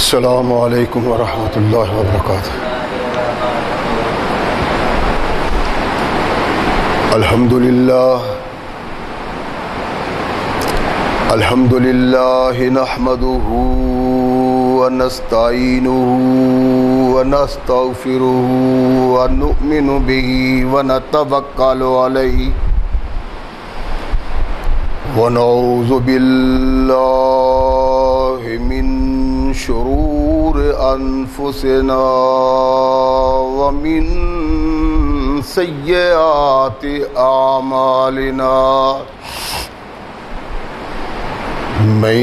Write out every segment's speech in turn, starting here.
السلام علیکم ورحمۃ اللہ وبرکاتہ۔ الحمد للہ نحمده ونستعینه ونستغفره ونؤمن به ونتوکل علیہ ونعوذ باللہ من شرور انفسنا ومن سیئات اعمالنا من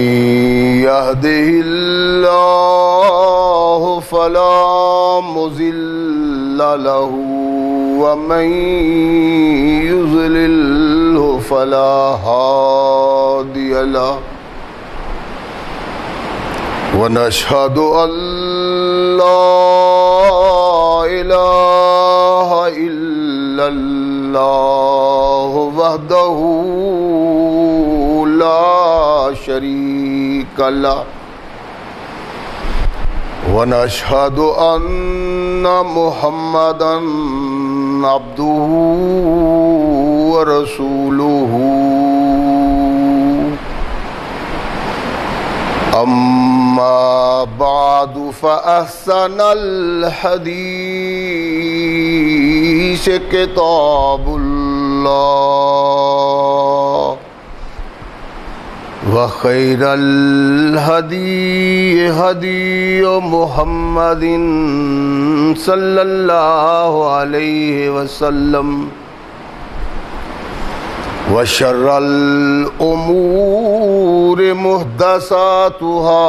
يهده الله فلا مضل له ومن يضلل فلا هادي له ونشهد أن لا إله إلا الله وحده لا شريك له ونشهد أن محمدا عبده ورسوله أما بعد فأحسن الحديث كتاب الله وخير الهدي هدي محمد صلى الله عليه وسلم وشر الأمور محدثاتها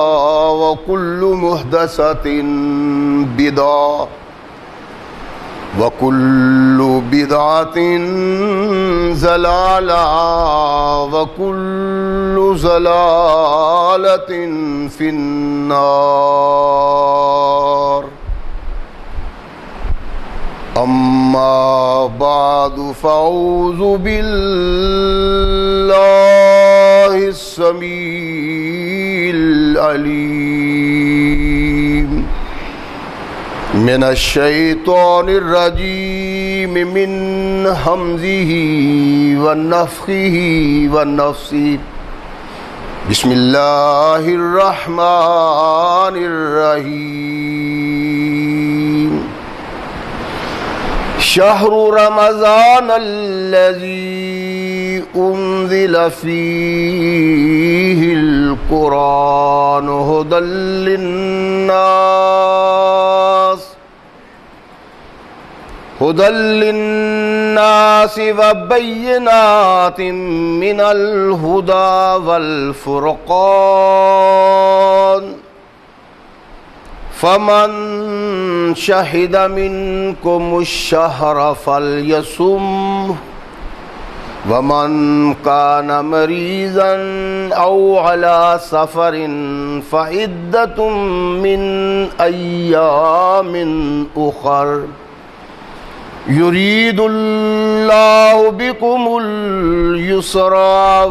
وكل محدثة بدعة وكل بدعة ضلالة وكل ضلالة في النار أما بعد فأعوذ بالله السميع العليم من الشيطان الرجيم من همزه ونفخه ونفثه بسم الله الرحمن الرحيم شهر رمضان الذي أنزل فيه القرآن هدى للناس وبينات من الهدى والفرقان فمن شهد منكم الشهر فليصمه ومن كان مريضا أو على سفر فعدة من أيام أخر يريد الله بكم اليسر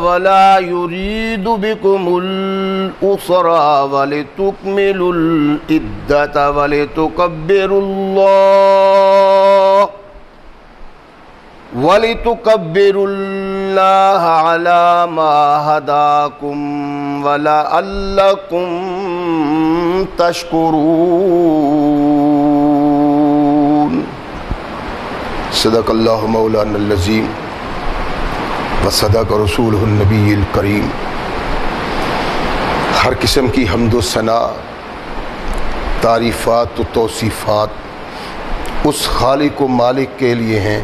ولا يريد بكم العسر ولتكملوا العدة ولتكبروا الله على ما هداكم ولعلكم تشكرون صدق اللہ مولانا العظیم وصدق رسولہ النبی الکریم۔ ہر قسم کی حمد و ثنا، تعریفات و توصیفات اس خالق و مالک کے لیے ہیں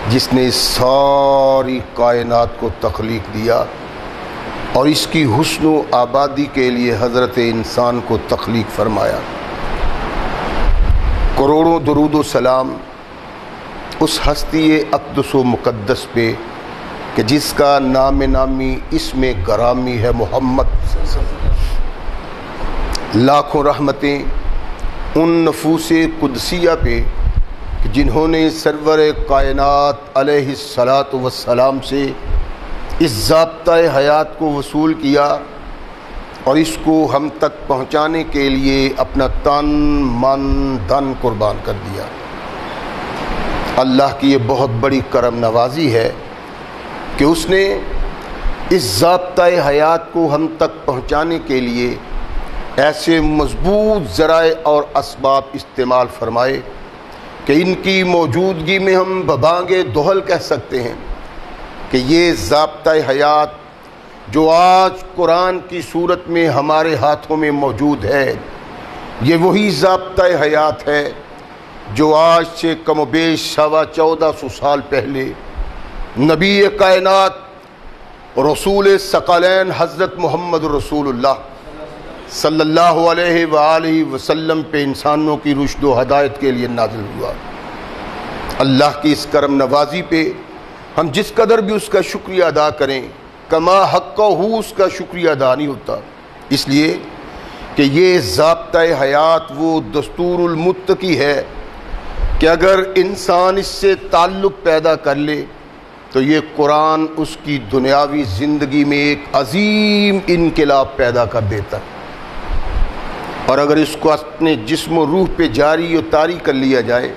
جس نے ساری کائنات کو تخلیق دیا اور اس کی حسن و آبادی کے لیے حضرت انسان کو تخلیق فرمایا۔ کروڑوں درود و سلام اس ہستی اقدس و مقدس پہ کہ جس کا نام نامی اسم گرامی ہے محمد۔ لاکھوں رحمتیں ان نفوس قدسیہ پہ کہ جنہوں نے سرور کائنات علیہ الصلاۃ والسلام سے اس ضابطۂ حیات کو وصول کیا اور اس کو ہم تک پہنچانے کے لیے اپنا تن من دھن قربان کر دیا۔ اللہ کی یہ بہت بڑی کرم نوازی ہے کہ اس نے اس ضابطۂ حیات کو ہم تک پہنچانے کے لیے ایسے مضبوط ذرائع اور اسباب استعمال فرمائے کہ ان کی موجودگی میں ہم ببانگ دہل کہہ سکتے ہیں کہ یہ ضابطۂ حیات جو آج قرآن کی صورت میں ہمارے ہاتھوں میں موجود ہے، یہ وہی ضابطۂ حیات ہے جو آج سے کم و بیش 1450 سال پہلے نبی کائنات رسول ثقلین حضرت محمد رسول اللہ صلی اللہ علیہ وآلہ وسلم پہ انسانوں کی رشد و ہدایت کے لیے نازل ہوا۔ اللہ کی اس کرم نوازی پہ ہم جس قدر بھی اس کا شکریہ ادا کریں، کما حق ہو اس کا شکریہ ادا نہیں ہوتا، اس لیے کہ یہ ضابطۂ حیات وہ دستور المتقی ہے کہ اگر انسان اس سے تعلق پیدا کر لے تو یہ قرآن اس کی دنیاوی زندگی میں ایک عظیم انقلاب پیدا کر دیتا ہے، اور اگر اس کو اپنے جسم و روح پہ جاری و طاری کر لیا جائے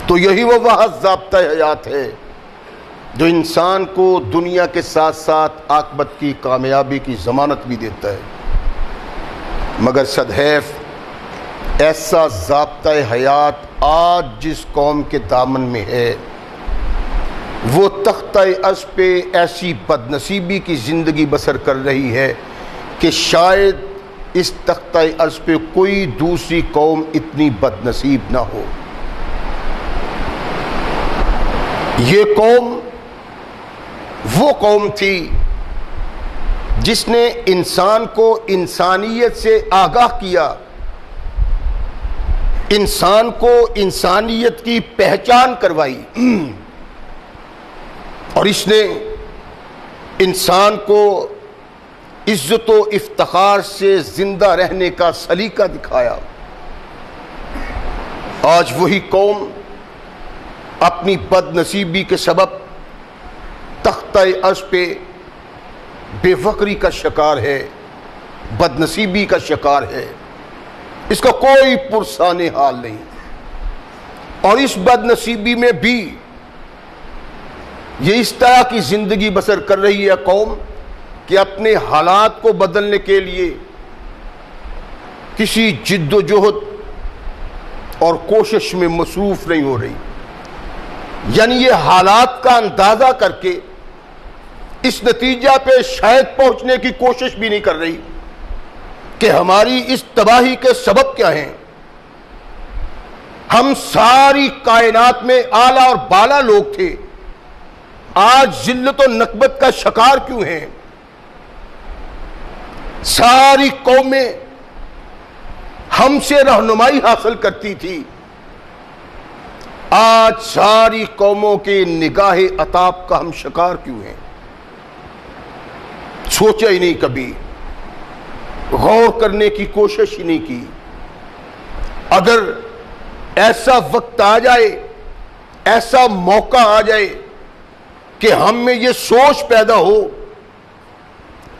تو یہی وہ ضابطۂ حیات ہے جو انسان کو دنیا کے ساتھ ساتھ عاقبت کی کامیابی کی ضمانت بھی دیتا ہے۔ مگر صدحیف ایسا ضابطۂ حیات آج جس قوم کے دامن میں ہے وہ تختہ عرش پہ ایسی بدنصیبی کی زندگی بسر کر رہی ہے کہ شاید اس تختہ عرش پہ کوئی دوسری قوم اتنی بدنصیب نہ ہو۔ یہ قوم وہ قوم تھی جس نے انسان کو انسانیت سے آگاہ کیا، انسان کو انسانیت کی پہچان کروائی، اور اس نے انسان کو عزت و افتخار سے زندہ رہنے کا سلیقہ دکھایا۔ آج وہی قوم اپنی بد نصیبی کے سبب تختہ عرش پہ بے فقری کا شکار ہے، بد نصیبی کا شکار ہے، اس کا کوئی پرسان حال نہیں، اور اس بد نصیبی میں بھی یہ اس طرح کی زندگی بسر کر رہی ہے قوم کہ اپنے حالات کو بدلنے کے لیے کسی جد و جہد اور کوشش میں مصروف نہیں ہو رہی، یعنی یہ حالات کا اندازہ کر کے اس نتیجہ پہ شاید پہنچنے کی کوشش بھی نہیں کر رہی کہ ہماری اس تباہی کے سبب کیا ہیں۔ ہم ساری کائنات میں اعلیٰ اور بالا لوگ تھے، آج ذلت و نکبت کا شکار کیوں ہیں؟ ساری قومیں ہم سے رہنمائی حاصل کرتی تھی، آج ساری قوموں کے نگاہ عطاب کا ہم شکار کیوں ہیں؟ سوچا ہی نہیں، کبھی غور کرنے کی کوشش ہی نہیں کی۔ اگر ایسا وقت آ جائے، ایسا موقع آ جائے کہ ہم میں یہ سوچ پیدا ہو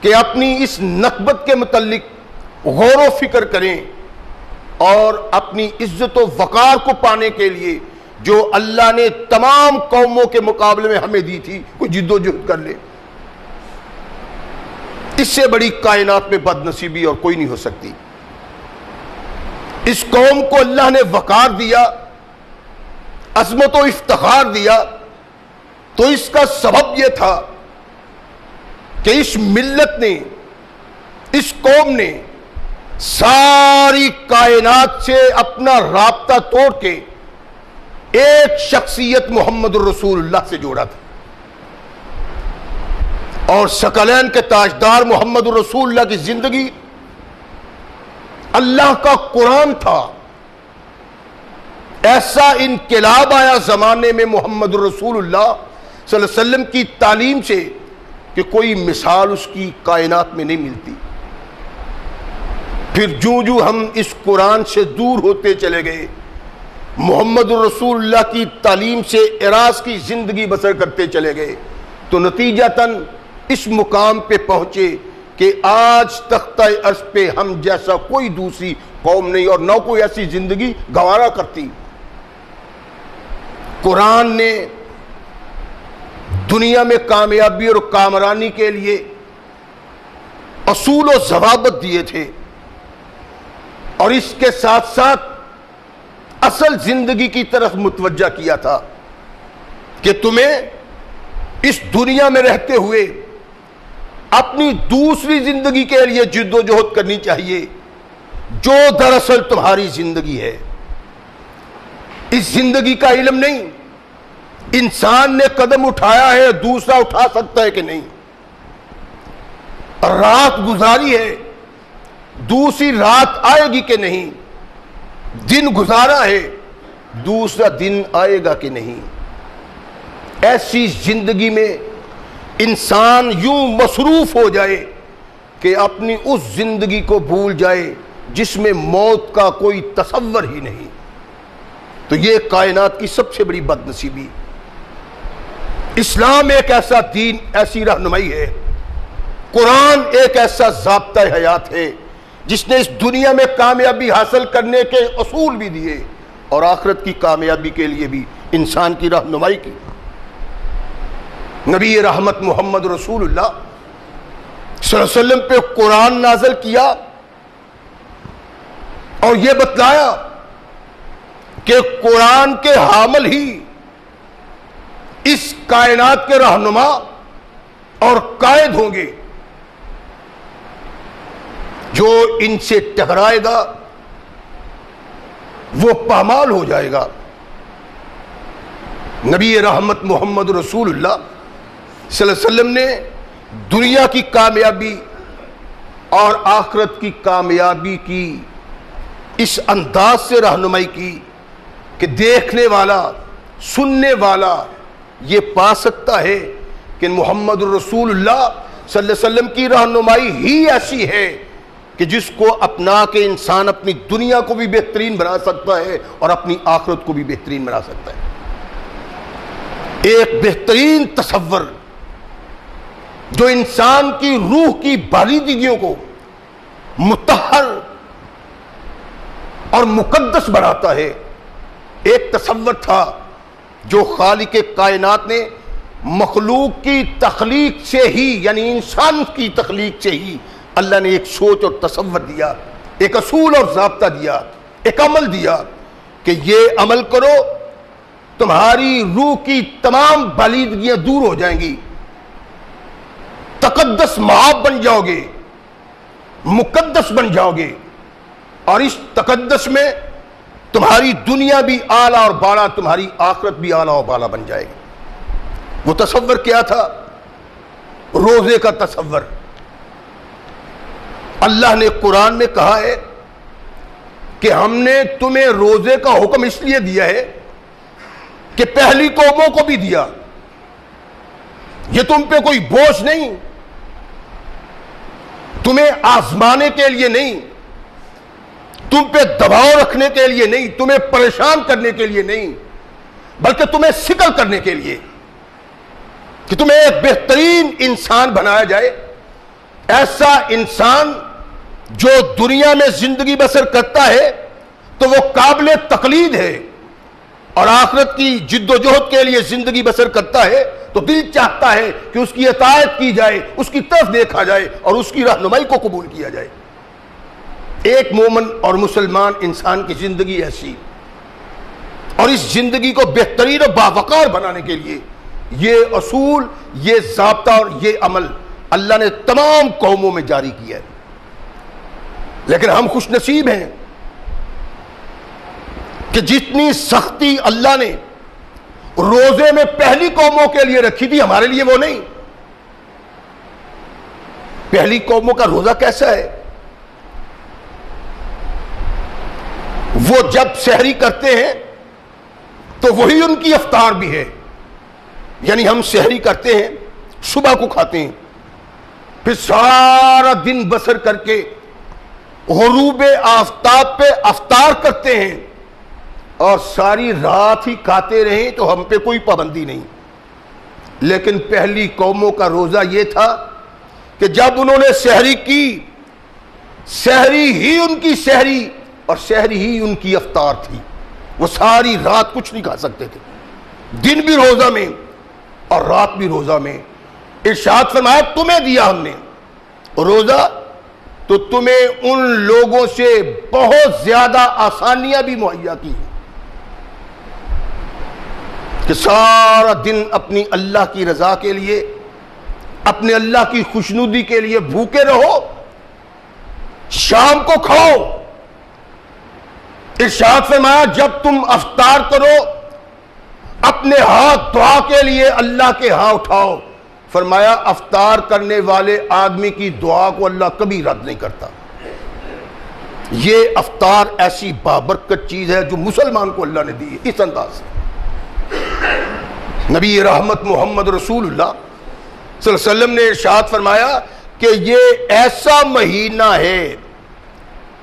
کہ اپنی اس نکبت کے متعلق غور و فکر کریں اور اپنی عزت و وقار کو پانے کے لیے جو اللہ نے تمام قوموں کے مقابلے میں ہمیں دی تھی کوئی جد و جہد کر لے، اس سے بڑی کائنات میں بد نصیبی اور کوئی نہیں ہو سکتی۔ اس قوم کو اللہ نے وقار دیا، عظمت و افتخار دیا، تو اس کا سبب یہ تھا کہ اس ملت نے، اس قوم نے ساری کائنات سے اپنا رابطہ توڑ کے ایک شخصیت محمد الرسول اللہ سے جوڑا تھا، اور ثقلین کے تاجدار محمد الرسول اللہ کی زندگی اللہ کا قرآن تھا۔ ایسا انقلاب آیا زمانے میں محمد الرسول اللہ صلی اللہ علیہ وسلم کی تعلیم سے کہ کوئی مثال اس کی کائنات میں نہیں ملتی۔ پھر جو ہم اس قرآن سے دور ہوتے چلے گئے، محمد الرسول اللہ کی تعلیم سے اعراض کی زندگی بسر کرتے چلے گئے، تو نتیجتاً اس مقام پہ پہنچے کہ آج تختہ عرش پہ ہم جیسا کوئی دوسری قوم نہیں اور نہ کوئی ایسی زندگی گوارا کرتی۔ قرآن نے دنیا میں کامیابی اور کامرانی کے لیے اصول و ضوابط دیے تھے، اور اس کے ساتھ ساتھ اصل زندگی کی طرف متوجہ کیا تھا کہ تمہیں اس دنیا میں رہتے ہوئے اپنی دوسری زندگی کے لیے جد و جہد کرنی چاہیے، جو دراصل تمہاری زندگی ہے۔ اس زندگی کا علم نہیں انسان نے قدم اٹھایا ہے دوسرا اٹھا سکتا ہے کہ نہیں، رات گزاری ہے دوسری رات آئے گی کہ نہیں، دن گزارا ہے دوسرا دن آئے گا کہ نہیں۔ ایسی زندگی میں انسان یوں مصروف ہو جائے کہ اپنی اس زندگی کو بھول جائے جس میں موت کا کوئی تصور ہی نہیں، تو یہ کائنات کی سب سے بڑی بد نصیبی۔ اسلام ایک ایسا دین، ایسی رہنمائی ہے، قرآن ایک ایسا ضابطہ حیات ہے جس نے اس دنیا میں کامیابی حاصل کرنے کے اصول بھی دیے اور آخرت کی کامیابی کے لیے بھی انسان کی رہنمائی کی۔ نبی رحمت محمد رسول اللہ صلی اللہ علیہ وسلم پہ قرآن نازل کیا اور یہ بتلایا کہ قرآن کے حامل ہی اس کائنات کے رہنما اور قائد ہوں گے، جو ان سے ٹکرائے گا وہ پامال ہو جائے گا۔ نبی رحمت محمد رسول اللہ صلی اللہ علیہ وسلم نے دنیا کی کامیابی اور آخرت کی کامیابی کی اس انداز سے رہنمائی کی کہ دیکھنے والا سننے والا یہ پا سکتا ہے کہ محمد رسول اللہ صلی اللہ علیہ وسلم کی رہنمائی ہی ایسی ہے کہ جس کو اپنا کے انسان اپنی دنیا کو بھی بہترین بنا سکتا ہے اور اپنی آخرت کو بھی بہترین بنا سکتا ہے۔ ایک بہترین تصور جو انسان کی روح کی باریکیوں کو مطہر اور مقدس بناتا ہے، ایک تصور تھا جو خالق کائنات نے مخلوق کی تخلیق سے ہی، یعنی انسان کی تخلیق سے ہی اللہ نے ایک سوچ اور تصور دیا، ایک اصول اور ضابطہ دیا، ایک عمل دیا کہ یہ عمل کرو تمہاری روح کی تمام بالیدگیاں دور ہو جائیں گی، تقدس معاب بن جاؤ گے، مقدس بن جاؤ گے، اور اس تقدس میں تمہاری دنیا بھی اعلیٰ اور بالا، تمہاری آخرت بھی اعلیٰ اور بالا بن جائے گی۔ وہ تصور کیا تھا؟ روزے کا تصور۔ اللہ نے قرآن میں کہا ہے کہ ہم نے تمہیں روزے کا حکم اس لیے دیا ہے کہ پہلی قوموں کو بھی دیا، یہ تم پہ کوئی بوجھ نہیں، تمہیں آزمانے کے لیے نہیں، تم پہ دباؤ رکھنے کے لیے نہیں، تمہیں پریشان کرنے کے لیے نہیں، بلکہ تمہیں سکل کرنے کے لیے کہ تمہیں ایک بہترین انسان بنایا جائے، ایسا انسان جو دنیا میں زندگی بسر کرتا ہے تو وہ قابل تقلید ہے، اور آخرت کی جد و جہد کے لیے زندگی بسر کرتا ہے تو دل چاہتا ہے کہ اس کی اطاعت کی جائے، اس کی طرف دیکھا جائے اور اس کی رہنمائی کو قبول کیا جائے۔ ایک مومن اور مسلمان انسان کی زندگی ایسی، اور اس زندگی کو بہترین اور باوقار بنانے کے لیے یہ اصول، یہ ضابطہ اور یہ عمل اللہ نے تمام قوموں میں جاری کیا ہے۔ لیکن ہم خوش نصیب ہیں کہ جتنی سختی اللہ نے روزے میں پہلی قوموں کے لیے رکھی تھی ہمارے لیے وہ نہیں۔ پہلی قوموں کا روزہ کیسا ہے؟ وہ جب سحری کرتے ہیں تو وہی ان کی افطار بھی ہے، یعنی ہم سحری کرتے ہیں، صبح کو کھاتے ہیں، پھر سارا دن بسر کر کے غروب آفتاب پہ افطار کرتے ہیں اور ساری رات ہی کھاتے رہیں تو ہم پہ کوئی پابندی نہیں۔ لیکن پہلی قوموں کا روزہ یہ تھا کہ جب انہوں نے سحری کی، سحری ہی ان کی سحری اور سحری ہی ان کی افطار تھی، وہ ساری رات کچھ نہیں کھا سکتے تھے، دن بھی روزہ میں اور رات بھی روزہ میں۔ ارشاد فرمایا تمہیں دیا ہم نے روزہ تو تمہیں ان لوگوں سے بہت زیادہ آسانیاں بھی مہیا کی کہ سارا دن اپنی اللہ کی رضا کے لیے، اپنے اللہ کی خوشنودی کے لیے بھوکے رہو، شام کو کھاؤ۔ ارشاد فرمایا جب تم افطار کرو اپنے ہاتھ دعا کے لیے اللہ کے ہاں اٹھاؤ، فرمایا افطار کرنے والے آدمی کی دعا کو اللہ کبھی رد نہیں کرتا۔ یہ افطار ایسی بابرکت چیز ہے جو مسلمان کو اللہ نے دی ہے۔ اس انداز سے نبی رحمت محمد رسول اللہ صلی اللہ علیہ وسلم نے ارشاد فرمایا کہ یہ ایسا مہینہ ہے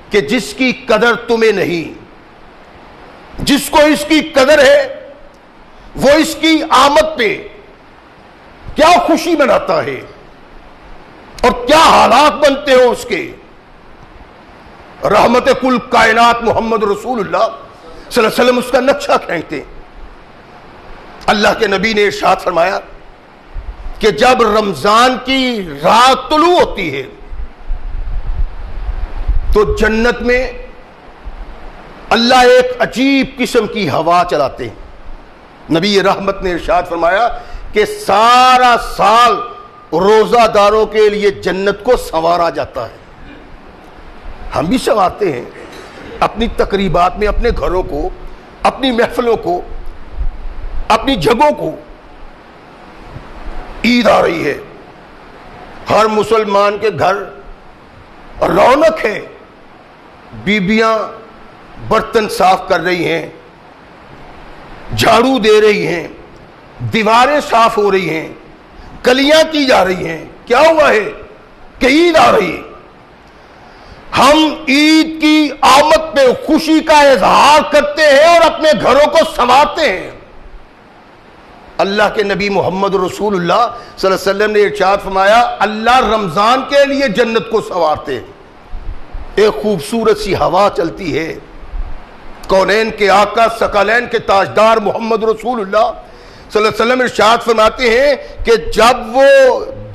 کہ جس کی قدر تمہیں نہیں، جس کو اس کی قدر ہے وہ اس کی آمد پہ کیا خوشی مناتا ہے اور کیا حالات بنتے ہو اس کے۔ رحمت کل کائنات محمد رسول اللہ صلی اللہ علیہ وسلم اس کا نقشہ کھینچتے۔ اللہ کے نبی نے ارشاد فرمایا کہ جب رمضان کی رات طلوع ہوتی ہے تو جنت میں اللہ ایک عجیب قسم کی ہوا چلاتے ہیں۔ نبی رحمت نے ارشاد فرمایا کہ سارا سال روزہ داروں کے لیے جنت کو سنوارا جاتا ہے۔ ہم بھی سنوارتے ہیں اپنی تقریبات میں، اپنے گھروں کو، اپنی محفلوں کو، اپنی جگہوں کو۔ عید آ رہی ہے، ہر مسلمان کے گھر رونق ہے، بیبیاں برتن صاف کر رہی ہیں، جھاڑو دے رہی ہیں، دیواریں صاف ہو رہی ہیں، کلیاں کی جا رہی ہیں۔ کیا ہوا ہے کہ عید آ رہی ہے۔ ہم عید کی آمد پہ خوشی کا اظہار کرتے ہیں اور اپنے گھروں کو سنوارتے ہیں۔ اللہ کے نبی محمد رسول اللہ صلی اللہ علیہ وسلم نے ارشاد فرمایا اللہ رمضان کے لیے جنت کو سنوارتے ہیں۔ ایک خوبصورت سی ہوا چلتی ہے، کونین کے آقا ثقلین کے تاجدار محمد رسول اللہ صلی اللہ علیہ وسلم ارشاد فرماتے ہیں کہ جب وہ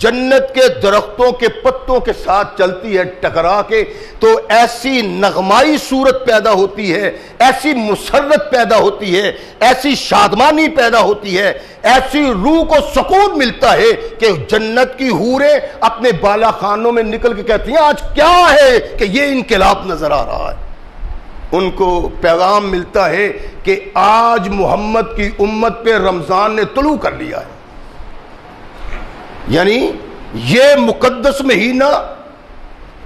جنت کے درختوں کے پتوں کے ساتھ چلتی ہے ٹکرا کے تو ایسی نغمائی صورت پیدا ہوتی ہے، ایسی مسرت پیدا ہوتی ہے، ایسی شادمانی پیدا ہوتی ہے، ایسی روح کو سکون ملتا ہے کہ جنت کی حوریں اپنے بالا خانوں میں نکل کے کہتی ہیں آج کیا ہے کہ یہ انقلاب نظر آ رہا ہے۔ ان کو پیغام ملتا ہے کہ آج محمد کی امت پہ رمضان نے طلوع کر لیا ہے۔ یعنی یہ مقدس مہینہ،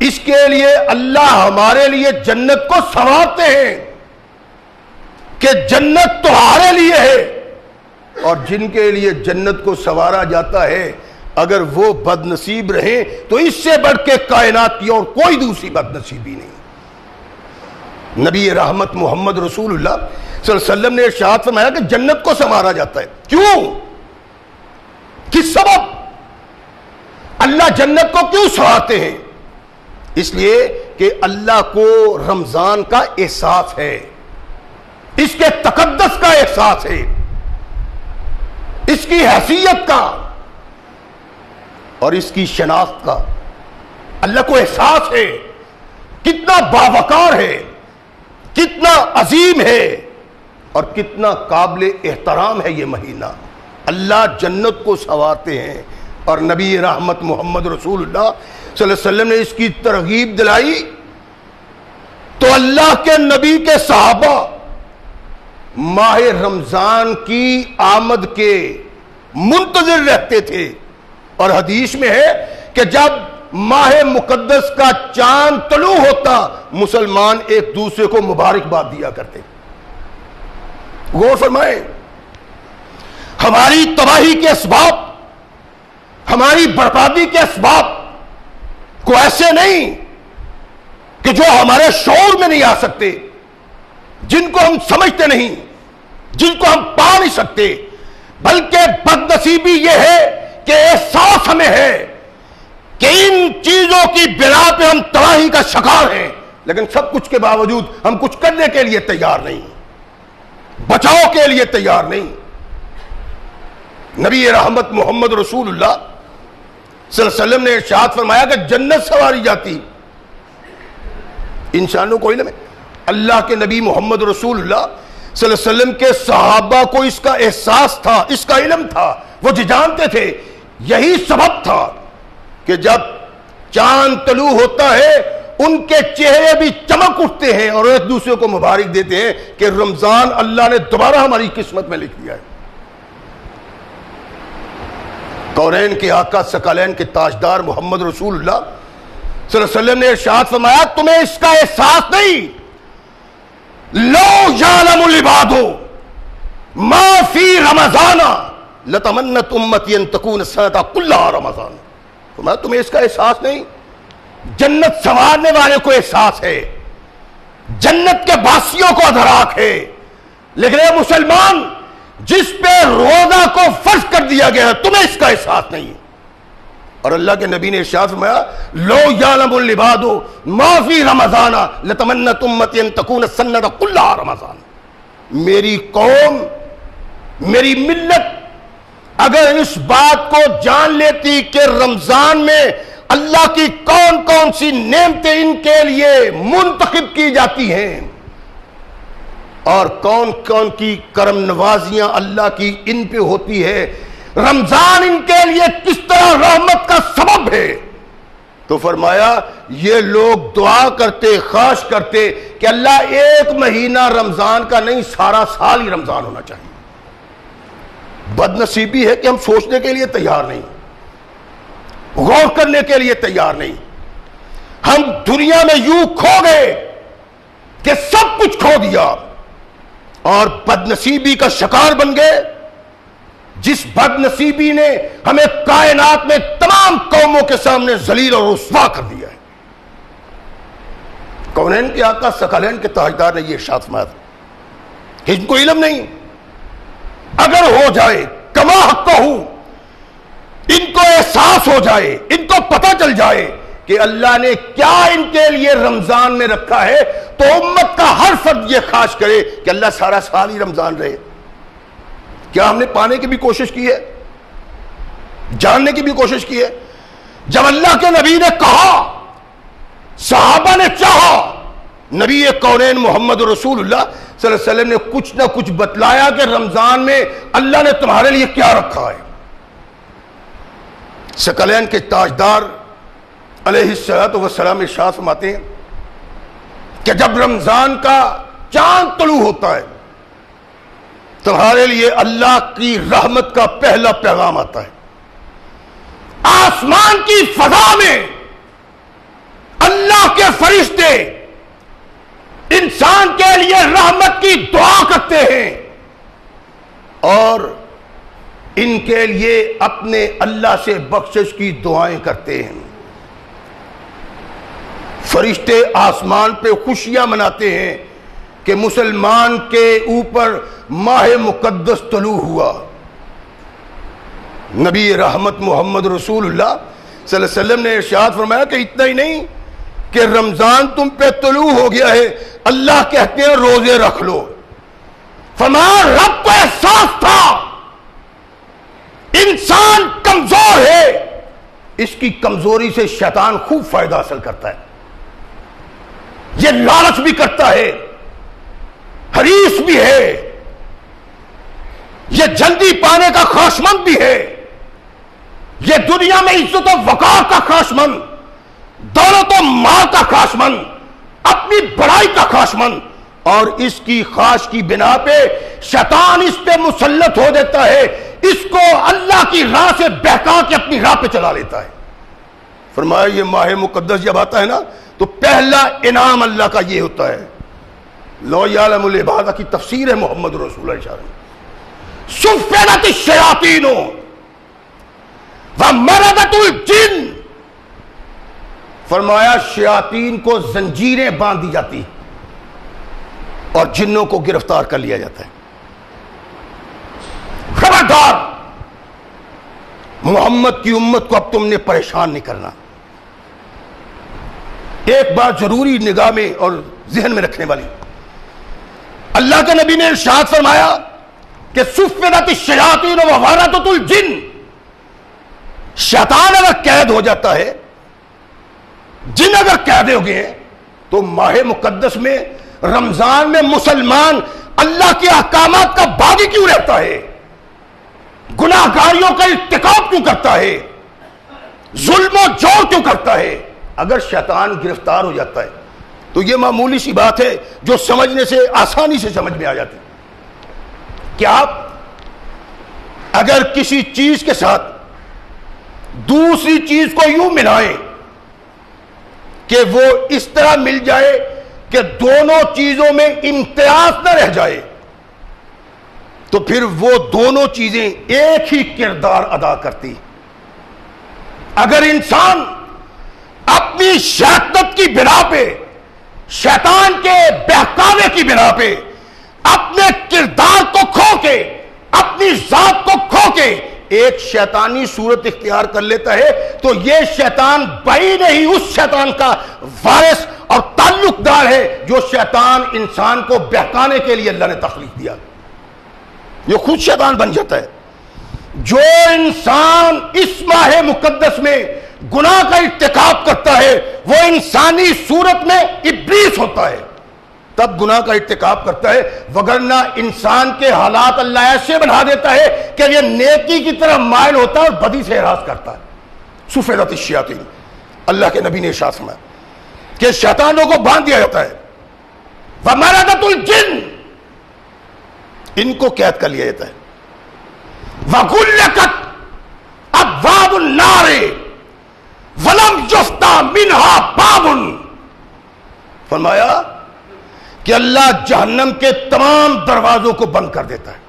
اس کے لیے اللہ ہمارے لیے جنت کو سنوارتے ہیں کہ جنت تمہارے لیے ہے، اور جن کے لیے جنت کو سنوارا جاتا ہے اگر وہ بد نصیب رہے تو اس سے بڑھ کے کائنات کی اور کوئی دوسری بد نصیبی نہیں۔ نبی رحمت محمد رسول اللہ صلی اللہ علیہ وسلم نے ارشاد فرمایا کہ جنت کو سنوارا جاتا ہے۔ کیوں؟ کس سبب؟ اللہ جنت کو کیوں سنوارتے ہیں؟ اس لیے کہ اللہ کو رمضان کا احساس ہے، اس کے تقدس کا احساس ہے، اس کی حیثیت کا اور اس کی شناخت کا اللہ کو احساس ہے، کتنا باوقار ہے، کتنا عظیم ہے اور کتنا قابل احترام ہے یہ مہینہ۔ اللہ جنت کو سنوارتے ہیں اور نبی رحمت محمد رسول اللہ صلی اللہ علیہ وسلم نے اس کی ترغیب دلائی تو اللہ کے نبی کے صحابہ ماہ رمضان کی آمد کے منتظر رہتے تھے، اور حدیث میں ہے کہ جب ماہ مقدس کا چاند طلوع ہوتا مسلمان ایک دوسرے کو مبارکباد دیا کرتے۔ غور فرمائیں، ہماری تباہی کے اسباب، ہماری بربادی کے اسباب کو ایسے نہیں کہ جو ہمارے شعور میں نہیں آ سکتے، جن کو ہم سمجھتے نہیں، جن کو ہم پا نہیں سکتے، بلکہ بد نصیبی یہ ہے کہ احساس ہمیں ہے کہ ان چیزوں کی بنا پہ ہم تباہی کا شکار ہیں، لیکن سب کچھ کے باوجود ہم کچھ کرنے کے لیے تیار نہیں، بچاؤ کے لیے تیار نہیں۔ نبی رحمت محمد رسول اللہ صلی اللہ علیہ وسلم نے ارشاد فرمایا کہ جنت سواری جاتی، انسانوں کو علم ہے، اللہ کے نبی محمد رسول اللہ صلی اللہ علیہ وسلم کے صحابہ کو اس کا احساس تھا، اس کا علم تھا، وہ جانتے تھے۔ یہی سبب تھا کہ جب چاند طلوع ہوتا ہے ان کے چہرے بھی چمک اٹھتے ہیں اور ایک دوسرے کو مبارک دیتے ہیں کہ رمضان اللہ نے دوبارہ ہماری قسمت میں لکھ دیا ہے۔ کونین کے آقا ثقلین کے تاجدار محمد رسول اللہ صلی اللہ علیہ وسلم نے ارشاد فرمایا تمہیں اس کا احساس نہیں، لو یعلم العباد ما فی رمضان لتمنت امتی ان تکون السنۃ کلھا رمضان۔ فرمایا تمہیں اس کا احساس نہیں، جنت سنوارنے والے کو احساس ہے، جنت کے باسیوں کو ادراک ہے، لیکن اے مسلمان جس پہ روزہ کو فرض کر دیا گیا ہے تمہیں اس کا احساس نہیں ہے۔ اور اللہ کے نبی نے ارشاد فرمایا لو یعلم العباد ما فی رمضان لتمنت امتی ان تکون السنۃ کلھا رمضان۔ میری قوم، میری ملت اگر اس بات کو جان لیتی کہ رمضان میں اللہ کی کون کون سی نعمتیں ان کے لیے منتخب کی جاتی ہیں اور کون کون کی کرم نوازیاں اللہ کی ان پہ ہوتی ہے، رمضان ان کے لیے کس طرح رحمت کا سبب ہے، تو فرمایا یہ لوگ دعا کرتے، خواہش کرتے کہ اللہ ایک مہینہ رمضان کا نہیں سارا سال ہی رمضان ہونا چاہیے۔ بد نصیبی ہے کہ ہم سوچنے کے لیے تیار نہیں، غور کرنے کے لیے تیار نہیں۔ ہم دنیا میں یوں کھو گئے کہ سب کچھ کھو دیا اور بد نصیبی کا شکار بن گئے، جس بد نصیبی نے ہمیں کائنات میں تمام قوموں کے سامنے ذلیل اور رسوا کر دیا ہے۔ کونین کے آقا ثقلین کے تاجدار نے یہ ارشاد فرمایا تھا کہ ان کو علم نہیں، اگر ہو جائے کما حق ہوں، ان کو احساس ہو جائے، ان کو پتہ چل جائے کہ اللہ نے کیا ان کے لیے رمضان میں رکھا ہے، تو امت کا ہر فرد یہ خواہش کرے کہ اللہ سارا سال ہی رمضان رہے۔ کیا ہم نے پانے کی بھی کوشش کی ہے، جاننے کی بھی کوشش کی ہے؟ جب اللہ کے نبی نے کہا، صحابہ نے چاہا، نبی کونین محمد رسول اللہ صلی اللہ علیہ وسلم نے کچھ نہ کچھ بتلایا کہ رمضان میں اللہ نے تمہارے لیے کیا رکھا ہے۔ ثقلین کے تاجدار علیہ السلام ارشاد فرماتے ہیں کہ جب رمضان کا چاند طلوع ہوتا ہے تمہارے لیے اللہ کی رحمت کا پہلا پیغام آتا ہے۔ آسمان کی فضا میں اللہ کے فرشتے انسان کے لیے رحمت کی دعا کرتے ہیں اور ان کے لیے اپنے اللہ سے بخشش کی دعائیں کرتے ہیں۔ فرشتے آسمان پہ خوشیاں مناتے ہیں کہ مسلمان کے اوپر ماہ مقدس طلوع ہوا۔ نبی رحمت محمد رسول اللہ صلی اللہ علیہ وسلم نے ارشاد فرمایا کہ اتنا ہی نہیں کہ رمضان تم پہ طلوع ہو گیا ہے، اللہ کہتے ہیں روزے رکھ لو۔ فرمایا رب کو احساس تھا انسان کمزور ہے، اس کی کمزوری سے شیطان خوب فائدہ حاصل کرتا ہے، یہ لالچ بھی کرتا ہے، حریص بھی ہے، یہ جلدی پانے کا خواہشمند بھی ہے، یہ دنیا میں عزت و وقار کا خواہشمند، دولت و مال کا خواہشمند، اپنی بڑائی کا خواہشمند، اور اس کی خواہش کی بنا پہ شیطان اس پہ مسلط ہو دیتا ہے، اس کو اللہ کی راہ سے بہکا کے اپنی راہ پہ چلا لیتا ہے۔ فرمایا یہ ماہ مقدس جب آتا ہے نا تو پہلا انعام اللہ کا یہ ہوتا ہے، لو یعلم العباد کی تفسیر ہے محمد رسول اللہ صلی اللہ علیہ وسلم، سفلت الشیاطین ومردت الجن، فرمایا شیاطین کو زنجیریں باندھ دی جاتی اور جنوں کو گرفتار کر لیا جاتا ہے۔ خبردار محمد کی امت کو اب تم نے پریشان نہیں کرنا، ایک بات ضروری نگاہ میں اور ذہن میں رکھنے والی، اللہ کے نبی نے ارشاد فرمایا کہ سفلت الشیاطین ومرضت الجن، شیطان اگر قید ہو جاتا ہے، جن اگر قید ہو گئے ہیں، تو ماہ مقدس میں رمضان میں مسلمان اللہ کے احکامات کا باغی کیوں رہتا ہے؟ گناہ گاریوں کا ارتکاب کیوں کرتا ہے؟ ظلم و جور کیوں کرتا ہے؟ اگر شیطان گرفتار ہو جاتا ہے تو یہ معمولی سی بات ہے جو سمجھنے سے آسانی سے سمجھ میں آ جاتی کہ آپ اگر کسی چیز کے ساتھ دوسری چیز کو یوں ملائیں کہ وہ اس طرح مل جائے کہ دونوں چیزوں میں امتیاز نہ رہ جائے، تو پھر وہ دونوں چیزیں ایک ہی کردار ادا کرتی۔ اگر انسان اپنی شیطنت کی بنا پہ، شیطان کے بہکاوے کی بنا پہ اپنے کردار کو کھو کے، اپنی ذات کو کھو کے ایک شیطانی صورت اختیار کر لیتا ہے، تو یہ شیطان بھائی نہیں، اس شیطان کا وارث اور تعلق دار ہے جو شیطان انسان کو بہکانے کے لیے اللہ نے تخلیق دیا، یہ خود شیطان بن جاتا ہے۔ جو انسان اس ماہ مقدس میں گناہ کا ارتکاب کرتا ہے وہ انسانی صورت میں ابلیس ہوتا ہے، تب گناہ کا ارتکاب کرتا ہے، وگرنہ انسان کے حالات اللہ ایسے بنا دیتا ہے کہ یہ نیکی کی طرف مائل ہوتا ہے اور بدی سے ہراس کرتا ہے۔ سفلت الشیاطین، اللہ کے نبی نے ارشاد فرمایا کہ شیطانوں کو باندھ دیا جاتا ہے، ومرضت الجن، ان کو قید کر لیا جاتا ہے، وغلقت ابواب النار ولم یفتح منها باب، فرمایا کہ اللہ جہنم کے تمام دروازوں کو بند کر دیتا ہے،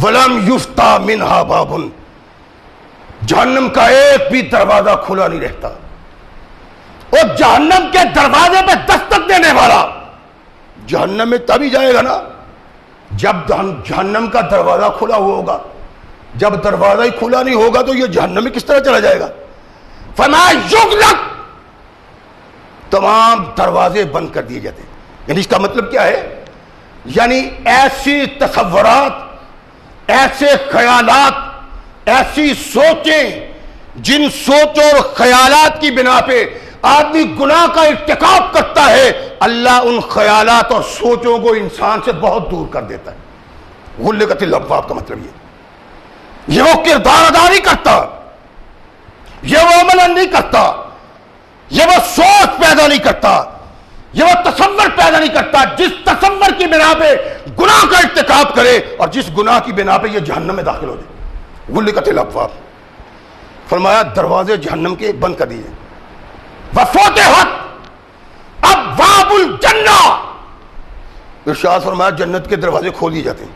ولم یفتح منها باب، جہنم کا ایک بھی دروازہ کھلا نہیں رہتا، اور جہنم کے دروازے پہ دستک دینے والا جہنم میں تبھی جائے گا نا جب جہنم کا دروازہ کھلا ہوا ہوگا، جب دروازہ ہی کھلا نہیں ہوگا تو یہ جہنم میں کس طرح چلا جائے گا؟ فما یغلق، تمام دروازے بند کر دیے جاتے ہیں۔ یعنی اس کا مطلب کیا ہے؟ یعنی ایسی تصورات، ایسے خیالات، ایسی سوچیں جن سوچوں اور خیالات کی بنا پہ آدمی گناہ کا ارتکاب کرتا ہے، اللہ ان خیالات اور سوچوں کو انسان سے بہت دور کر دیتا ہے۔ غلقت الابواب کا مطلب یہ وہ کردار ادا نہیں کرتا، یہ وہ عمل نہیں کرتا، یہ وہ سوچ پیدا نہیں کرتا، یہ وہ تصور پیدا نہیں کرتا جس تصور کی بنا پہ گناہ کا ارتکاب کرے اور جس گناہ کی بنا پہ یہ جہنم میں داخل ہو جائے۔ غلقت الابواب، فرمایا دروازے جہنم کے بند کر دیے، وفتحت ابواب الجنہ، ارشاد فرمایا جنت کے دروازے کھول دیے جاتے ہیں،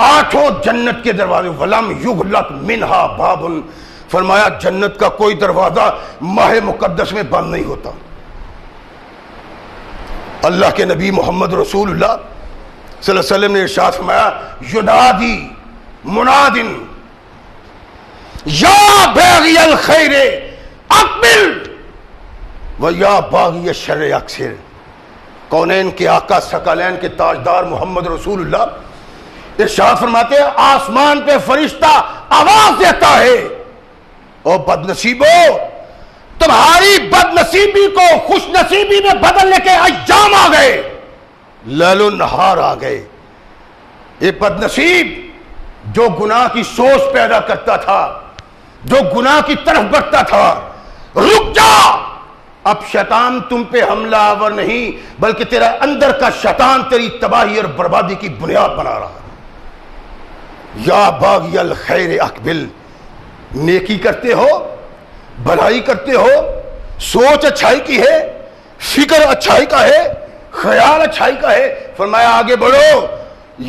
8 جنت کے دروازے، ولم یغلق منہا باب، فرمایا جنت کا کوئی دروازہ ماہ مقدس میں بند نہیں ہوتا۔ اللہ کے نبی محمد رسول اللہ صلی اللہ علیہ وسلم نے ارشاد فرمایا ینادی منادن یا باغی الخیر اقبل و یا باغی الشر اقصر، کونین کے آقا ثقلین کے تاجدار محمد رسول اللہ ارشاد فرماتے ہیں آسمان پہ فرشتہ آواز دیتا ہے، او بد نصیبو، تمہاری بد نصیبی کو خوش نصیبی میں بدلنے کے ایام آ گئے، لیل و نہار آ گئے۔ یہ بد نصیب جو گناہ کی سوچ پیدا کرتا تھا، جو گناہ کی طرف بڑھتا تھا، رک جا، اب شیطان تم پہ حملہ آور نہیں بلکہ تیرا اندر کا شیطان تیری تباہی اور بربادی کی بنیاد بنا رہا ہے۔ یا باغی الخیر اقبل، نیکی کرتے ہو، بھلائی کرتے ہو، سوچ اچھائی کی ہے، فکر اچھائی کا ہے، خیال اچھائی کا ہے، فرمایا آگے بڑھو،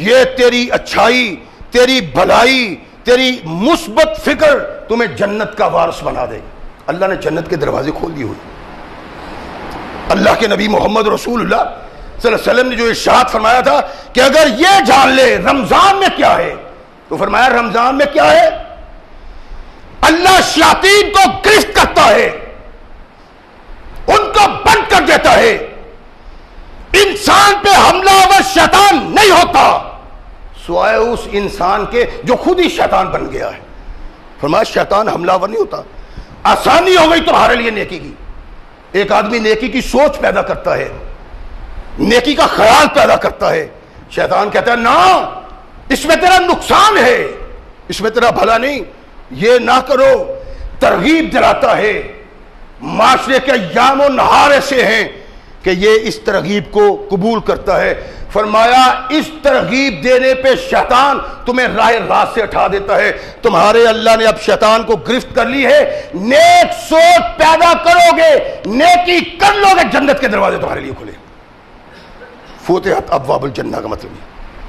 یہ تیری اچھائی، تیری بھلائی، تیری مثبت فکر تمہیں جنت کا وارث بنا دے گی۔ اللہ نے جنت کے دروازے کھول دیے ہوئے۔ اللہ کے نبی محمد رسول اللہ صلی اللہ علیہ وسلم نے جو ارشاد فرمایا تھا کہ اگر یہ جان لے رمضان میں کیا ہے، تو فرمایا رمضان میں کیا ہے؟ اللہ شیاطین کو گرفت کرتا ہے، ان کو بند کر دیتا ہے. انسان پہ حملہ آور شیطان نہیں ہوتا سوائے اس انسان کے جو خود ہی شیطان بن گیا ہے. فرمایا شیطان حملہ آور نہیں ہوتا. آسانی ہو گئی تمہارے لیے نیکی کی. ایک آدمی نیکی کی سوچ پیدا کرتا ہے, نیکی کا خیال پیدا کرتا ہے, شیطان کہتا ہے نا اس میں تیرا نقصان ہے, اس میں تیرا بھلا نہیں, یہ نہ کرو. ترغیب دلاتا ہے. معاشرے کے ایام و نہار ایسے ہیں کہ یہ اس ترغیب کو قبول کرتا ہے. فرمایا اس ترغیب دینے پہ شیطان تمہیں راہ راست سے اٹھا دیتا ہے. تمہارے اللہ نے اب شیطان کو گرفت کر لی ہے. نیک سوچ پیدا کرو گے, نیکی کر لو گے, جنت کے دروازے تمہارے لیے کھلے. فتحت ابواب الجنہ کا مطلب ہے.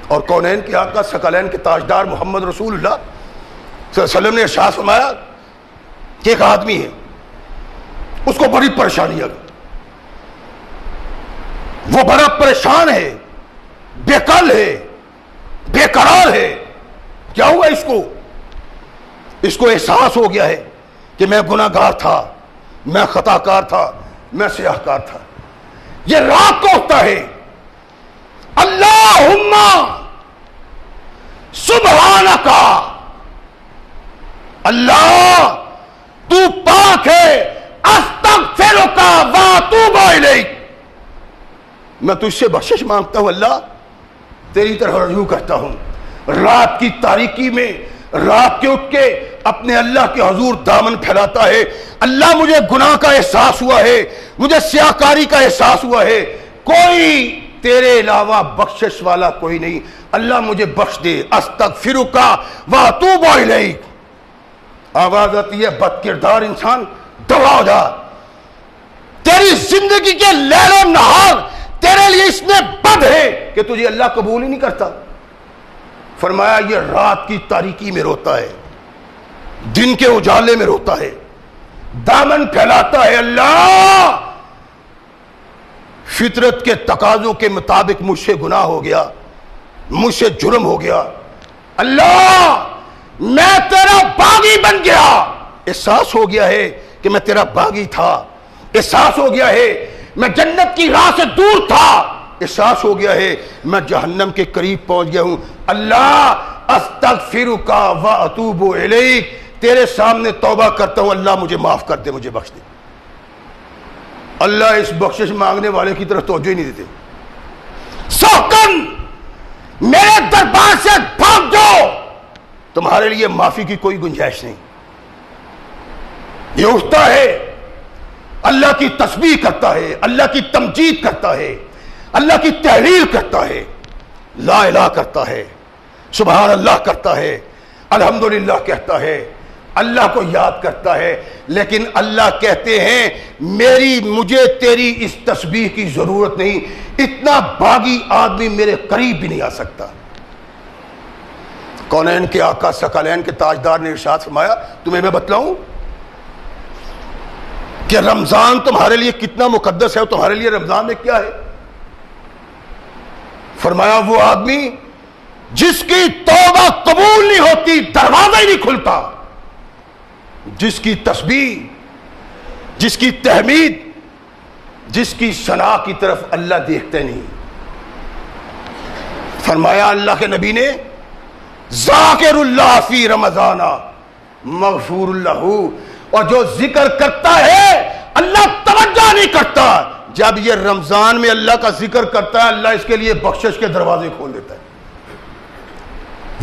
اور کونین کے آقا ثقلین کے تاجدار محمد رسول اللہ صلی اللہ علیہ وسلم نے ارشاد فرمایا کہ ایک آدمی ہے, اس کو بڑی پریشانی ہے, وہ بڑا پریشان ہے, بے کل ہے, بے قرار ہے. کیا ہوا اس کو؟ اس کو احساس ہو گیا ہے کہ میں گناہ گار تھا, میں خطا کار تھا, میں سیاہ کار تھا. یہ رات کو ہوتا ہے اللہم سبحانکا, اللہ تو پاک ہے, استغفرک واتوب الیک, میں تجھ سے بخشش مانگتا ہوں, اللہ تیری طرف رجوع کرتا ہوں. رات کی تاریکی میں رات کے اٹھ کے اپنے اللہ کے حضور دامن پھیلاتا ہے. اللہ مجھے گناہ کا احساس ہوا ہے, مجھے سیاہکاری کا احساس ہوا ہے, کوئی تیرے علاوہ بخشش والا کوئی نہیں, اللہ مجھے بخش دے. استغفرک واتوب الیک. آواز آتی ہے بد کردار انسان دوڑا ہو جا, تیری زندگی کے لیل و نہار تیرے لیے اس میں بد ہے کہ تجھے اللہ قبول ہی نہیں کرتا. فرمایا یہ رات کی تاریکی میں روتا ہے, دن کے اجالے میں روتا ہے, دامن پھیلاتا ہے, اللہ فطرت کے تقاضوں کے مطابق مجھ سے گناہ ہو گیا, مجھ سے جرم ہو گیا, اللہ میں تیرا باغی بن گیا. احساس ہو گیا ہے کہ میں تیرا باغی تھا, احساس ہو گیا ہے میں جنت کی راہ سے دور تھا, احساس ہو گیا ہے میں جہنم کے قریب پہنچ گیا ہوں. اللہ استغفرک واتوب الیک, تیرے سامنے توبہ کرتا ہوں, اللہ مجھے معاف کر دے, مجھے بخش دے. اللہ اس بخشش مانگنے والے کی طرف توجہ ہی نہیں دیتے. سوکن میرے دربار سے بھاگ جاؤ, تمہارے لیے معافی کی کوئی گنجائش نہیں. یہ اٹھتا ہے, اللہ کی تسبیح کرتا ہے, اللہ کی تمجید کرتا ہے, اللہ کی تحلیل کرتا ہے, لا الہ کرتا ہے, سبحان اللہ کرتا ہے, الحمدللہ کہتا ہے, اللہ کو یاد کرتا ہے. لیکن اللہ کہتے ہیں مجھے تیری اس تسبیح کی ضرورت نہیں, اتنا باغی آدمی میرے قریب بھی نہیں آ سکتا. کونین کے آقا ثقلین کے تاجدار نے ارشاد فرمایا تمہیں میں بتلاؤں کہ رمضان تمہارے لیے کتنا مقدس ہے, اور تمہارے لیے رمضان میں کیا ہے. فرمایا وہ آدمی جس کی توبہ قبول نہیں ہوتی, دروازہ ہی نہیں کھلتا, جس کی تسبیح, جس کی تحمید, جس کی ثنا کی طرف اللہ دیکھتے نہیں. فرمایا اللہ کے نبی نے ذاکر اللہ فی رمضان مغفور اللہ, اور جو ذکر کرتا ہے اللہ توجہ نہیں کرتا, جب یہ رمضان میں اللہ کا ذکر کرتا ہے اللہ اس کے لیے بخشش کے دروازے کھول دیتا ہے.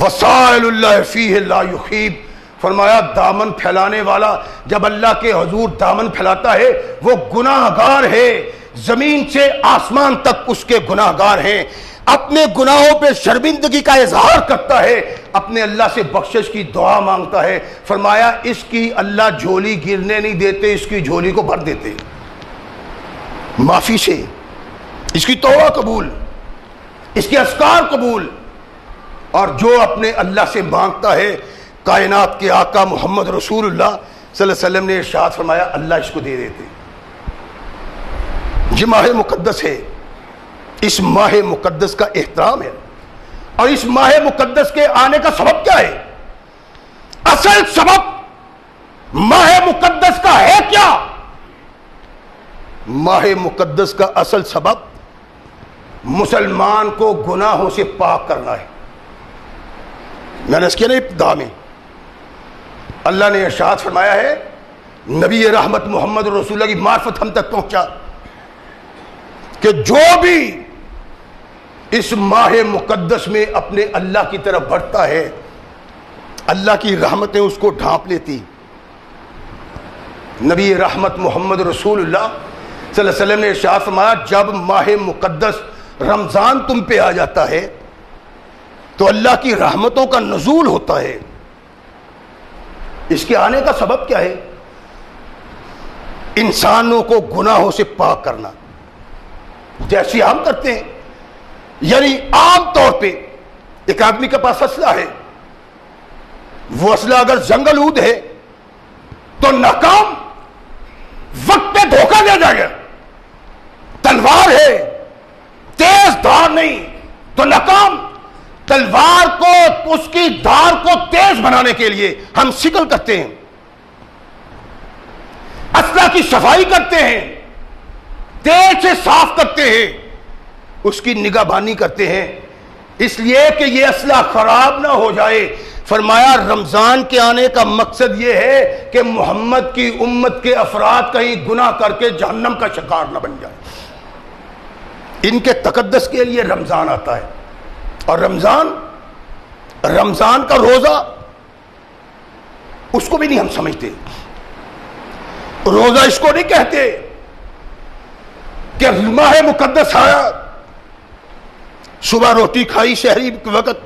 وسائل اللہ فیہ لا یخیب. فرمایا دامن پھیلانے والا جب اللہ کے حضور دامن پھیلاتا ہے وہ گناہ گار ہے, زمین سے آسمان تک اس کے گناہ گار ہیں. اپنے گناہوں پہ شرمندگی کا اظہار کرتا ہے, اپنے اللہ سے بخشش کی دعا مانگتا ہے. فرمایا اس کی اللہ جھولی گرنے نہیں دیتے, اس کی جھولی کو بھر دیتے معافی سے. اس کی توبہ قبول, اس کے اذکار قبول. اور جو اپنے اللہ سے مانگتا ہے, کائنات کے آقا محمد رسول اللہ صلی اللہ علیہ وسلم نے ارشاد فرمایا اللہ اس کو دے دیتے. یہ ماہ مقدس ہے, اس ماہ مقدس کا احترام ہے. اور اس ماہ مقدس کے آنے کا سبب کیا ہے؟ اصل سبب ماہ مقدس کا ہے کیا؟ ماہ مقدس کا اصل سبب مسلمان کو گناہوں سے پاک کرنا ہے. میں نے اس کے نا ابتدا میں اللہ نے ارشاد فرمایا ہے، نبی رحمت محمد رسول اللہ کی معرفت ہم تک پہنچا کہ جو بھی اس ماہ مقدس میں اپنے اللہ کی طرف بڑھتا ہے اللہ کی رحمتیں اس کو ڈھانپ لیتی. نبی رحمت محمد رسول اللہ صلی اللہ علیہ وسلم نے ارشاد فرمایا، جب ماہ مقدس رمضان تم پہ آ جاتا ہے تو اللہ کی رحمتوں کا نزول ہوتا ہے. اس کے آنے کا سبب کیا ہے؟ انسانوں کو گناہوں سے پاک کرنا، جیسے ہم کرتے ہیں. یعنی عام طور پہ ایک آدمی کے پاس اسلحہ ہے، وہ اسلحہ اگر جنگل عود ہے تو ناکام، وقت پہ دھوکہ دے جائے گا. تلوار ہے، تیز دھار نہیں تو ناکام. تلوار کو، اس کی دھار کو تیز بنانے کے لیے ہم سکل کرتے ہیں، اسلحہ کی صفائی کرتے ہیں، تیل سے صاف کرتے ہیں، اس کی نگہبانی کرتے ہیں، اس لیے کہ یہ اسلحہ خراب نہ ہو جائے. فرمایا رمضان کے آنے کا مقصد یہ ہے کہ محمد کی امت کے افراد کہیں گناہ کر کے جہنم کا شکار نہ بن جائے. ان کے تقدس کے لیے رمضان آتا ہے. اور رمضان کا روزہ اس کو بھی نہیں ہم سمجھتے. روزہ اس کو نہیں کہتے کہ ماہ مقدس آیا، صبح روٹی کھائی شہری کے وقت،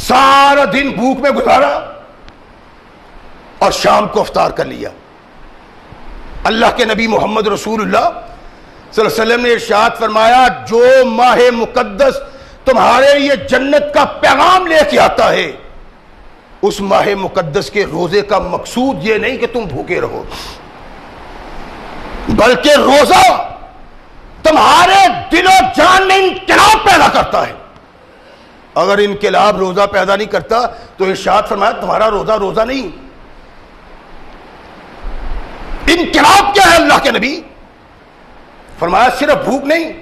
سارا دن بھوک میں گزارا اور شام کو افطار کر لیا. اللہ کے نبی محمد رسول اللہ صلی اللہ علیہ وسلم نے ارشاد فرمایا، جو ماہ مقدس تمہارے لیے جنت کا پیغام لے کے آتا ہے، اس ماہ مقدس کے روزے کا مقصود یہ نہیں کہ تم بھوکے رہو، بلکہ روزہ تمہارے دل و جان میں انقلاب پیدا کرتا ہے. اگر انقلاب روزہ پیدا نہیں کرتا تو ارشاد فرمایا تمہارا روزہ روزہ نہیں. انقلاب کیا ہے؟ اللہ کے نبی فرمایا صرف بھوک نہیں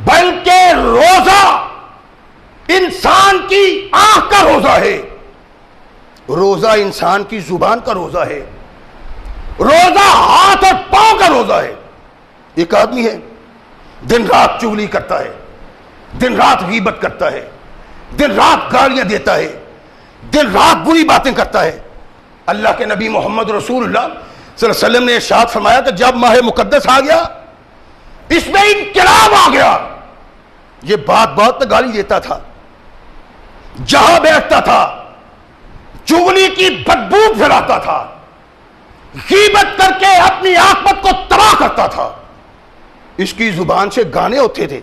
بلکہ روزہ انسان کی آنکھ کا روزہ ہے، روزہ انسان کی زبان کا روزہ ہے، روزہ ہاتھ اور پاؤں کا روزہ ہے. ایک آدمی ہے دن رات چغلی کرتا ہے، دن رات غیبت کرتا ہے، دن رات گالیاں دیتا ہے، دن رات بری باتیں کرتا ہے. اللہ کے نبی محمد رسول اللہ صلی اللہ علیہ وسلم نے ارشاد فرمایا کہ جب ماہ مقدس آ گیا اس میں انقلاب آ گیا. یہ بات پہ گالی دیتا تھا، جہاں بیٹھتا تھا چغلی کی بدبو پھیلاتا تھا، غیبت کر کے اپنی عاقبت کو تباہ کرتا تھا. اس کی زبان سے گانے ہوتے تھے،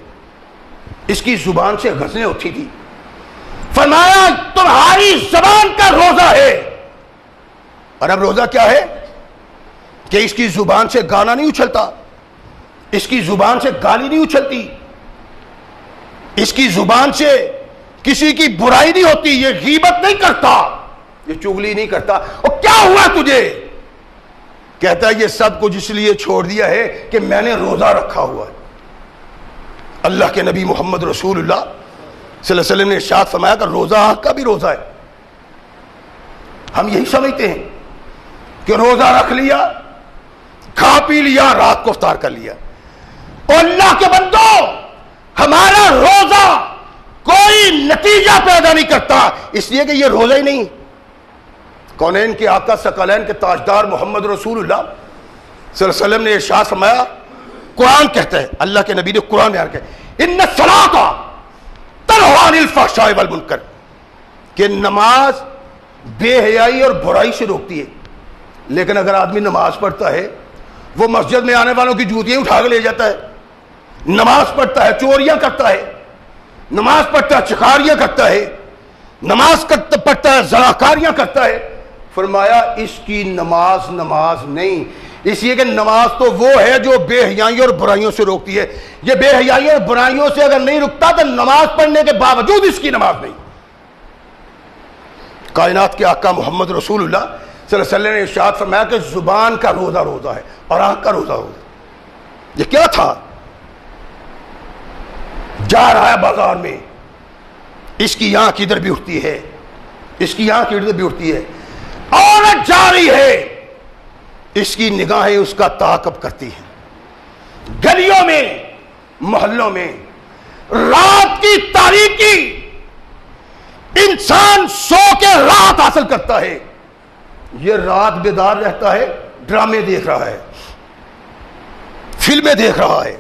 اس کی زبان سے غزلیں ہوتی تھی. فرمایا تمہاری زبان کا روزہ ہے. اور اب روزہ کیا ہے کہ اس کی زبان سے گانا نہیں اچھلتا، اس کی زبان سے گالی نہیں اچھلتی، اس کی زبان سے کسی کی برائی نہیں ہوتی، یہ غیبت نہیں کرتا، یہ چغلی نہیں کرتا. اور کیا ہوا تجھے؟ کہتا ہے یہ سب کچھ اس لیے چھوڑ دیا ہے کہ میں نے روزہ رکھا ہوا ہے. اللہ کے نبی محمد رسول اللہ صلی اللہ علیہ وسلم نے ارشاد فرمایا کہ روزہ آنکھ کا بھی روزہ ہے. ہم یہی سمجھتے ہیں کہ روزہ رکھ لیا، کھا پی لیا، رات کو افطار کر لیا. اور اللہ کے بندو، ہمارا روزہ کوئی نتیجہ پیدا نہیں کرتا، اس لیے کہ یہ روزہ ہی نہیں. کونین کے آقا ثقلین کے تاجدار محمد رسول اللہ صلی اللہ علیہ وسلم نے ارشاد فرمایا، قرآن کہتا ہے، اللہ کے نبی نے قرآن بیان کیا، ان الصلاۃ تنہی عن الفحشاء والمنکر، کہ نماز بے حیائی اور برائی سے روکتی ہے. لیکن اگر آدمی نماز پڑھتا ہے، وہ مسجد میں آنے والوں کی جوتیاں اٹھا کے لے جاتا ہے، نماز پڑھتا ہے چوریاں کرتا ہے، نماز پڑھتا ہے چکاریاں کرتا ہے، نماز پڑھتا ہے زناکاریاں کرتا ہے. فرمایا اس کی نماز نہیں، اس لیے کہ نماز تو وہ ہے جو بے حیائی اور برائیوں سے روکتی ہے. یہ بے حیائی اور برائیوں سے اگر نہیں رکتا تو نماز پڑھنے کے باوجود اس کی نماز نہیں. کائنات کے آقا محمد رسول اللہ صلی اللہ علیہ وسلم نے ارشاد فرمایا کہ زبان کا روزہ روزہ ہے اور آنکھ کا روزہ روزہ. یہ کیا تھا؟ جا رہا ہے بازار میں، اس کی آنکھ ادھر بھی اٹھتی ہے، اس کی آنکھ ادھر بھی اٹھتی ہے، عورت جا رہی ہے، اس کی نگاہیں اس کا تعاقب کرتی ہیں، گلیوں میں، محلوں میں، رات کی تاریکی، انسان سو کے رات حاصل کرتا ہے، یہ رات بیدار رہتا ہے، ڈرامے دیکھ رہا ہے، فلمیں دیکھ رہا ہے،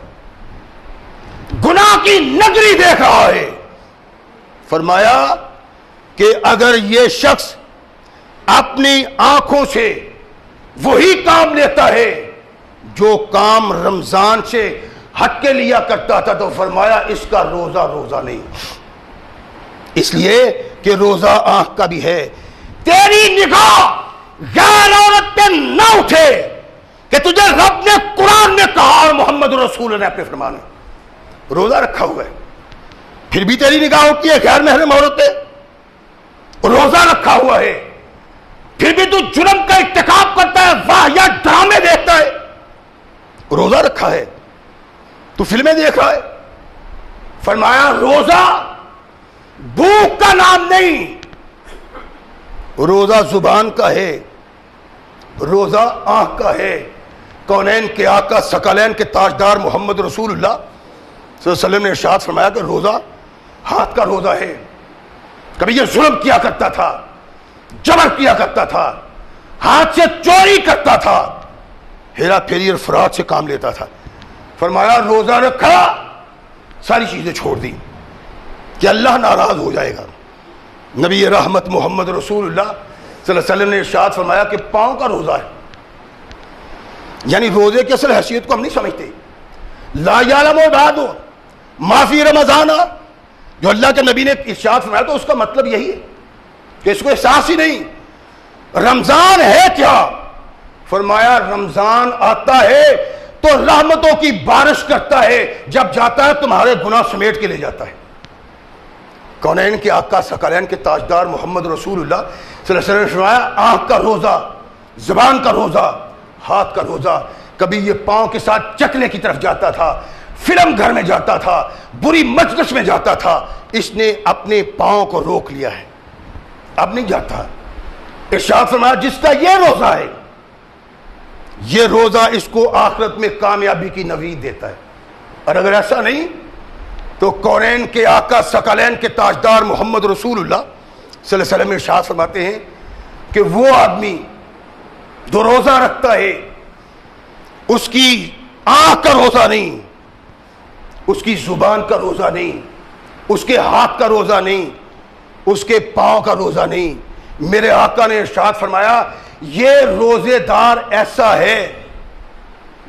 گناہ کی نگری دیکھ رہا ہے۔ فرمایا کہ اگر یہ شخص اپنی آنکھوں سے وہی کام لیتا ہے جو کام رمضان سے ہٹ کے لیا کرتا تھا، تو فرمایا اس کا روزہ روزہ نہیں، اس لیے کہ روزہ آنکھ کا بھی ہے۔ تیری نگاہ غیر عورت پہ نہ اٹھے کہ تجھے رب نے قرآن میں کہا اور محمد رسول نے اپنے فرمانے، روزہ رکھا ہوا ہے پھر بھی تیری نگاہ اٹھتی ہے غیر محرم عورت پہ، روزہ رکھا ہوا ہے پھر بھی تو جرم کا ارتکاب کرتا ہے، واہیا ڈرامے دیکھتا ہے، روزہ رکھا ہے تو فلمیں دیکھ رہا ہے۔ فرمایا روزہ بھوک کا نام نہیں، روزہ زبان کا ہے، روزہ آنکھ کا ہے۔ کونین کے آقا ثقلین کے تاجدار محمد رسول اللہ صلی اللہ علیہ وسلم نے ارشاد فرمایا کہ روزہ ہاتھ کا روزہ ہے۔ کبھی یہ ظلم کیا کرتا تھا، جبر کیا کرتا تھا، ہاتھ سے چوری کرتا تھا، ہیرا پھیری اور فراد سے کام لیتا تھا۔ فرمایا روزہ رکھا، ساری چیزیں چھوڑ دی کہ اللہ ناراض ہو جائے گا۔ نبی رحمت محمد رسول اللہ صلی اللہ علیہ وسلم نے ارشاد فرمایا کہ پاؤں کا روزہ ہے، یعنی روزے کی اصل حیثیت کو ہم نہیں سمجھتے۔ لا یعلم بعد ما فی رمضان، جو اللہ کے نبی نے ارشاد فرمایا تو اس کا مطلب یہی ہے کہ اس کو احساس ہی نہیں رمضان ہے کیا۔ فرمایا رمضان آتا ہے تو رحمتوں کی بارش کرتا ہے، جب جاتا ہے تمہارے گناہ سمیٹ کے لے جاتا ہے۔ کونین کے آقا ثقلین کے تاجدار محمد رسول اللہ صلی اللہ علیہ وسلم نے فرمایا آنکھ کا روزہ، زبان کا روزہ، ہاتھ کا روزہ۔ کبھی یہ پاؤں کے ساتھ چکلے کی طرف جاتا تھا، فلم گھر میں جاتا تھا، بری مجلس میں جاتا تھا، اس نے اپنے پاؤں کو روک لیا ہے، اب نہیں جاتا۔ ارشاد فرمایا جس کا یہ روزہ ہے، یہ روزہ اس کو آخرت میں کامیابی کی نوید دیتا ہے، اور اگر ایسا نہیں تو کونین کے آقا ثقلین کے تاجدار محمد رسول اللہ صلی اللہ علیہ وسلم ارشاد فرماتے ہیں کہ وہ آدمی جو روزہ رکھتا ہے اس کی آنکھ کا روزہ نہیں، اس کی زبان کا روزہ نہیں، اس کے ہاتھ کا روزہ نہیں، اس کے پاؤں کا روزہ نہیں۔ میرے آقا نے ارشاد فرمایا یہ روزے دار ایسا ہے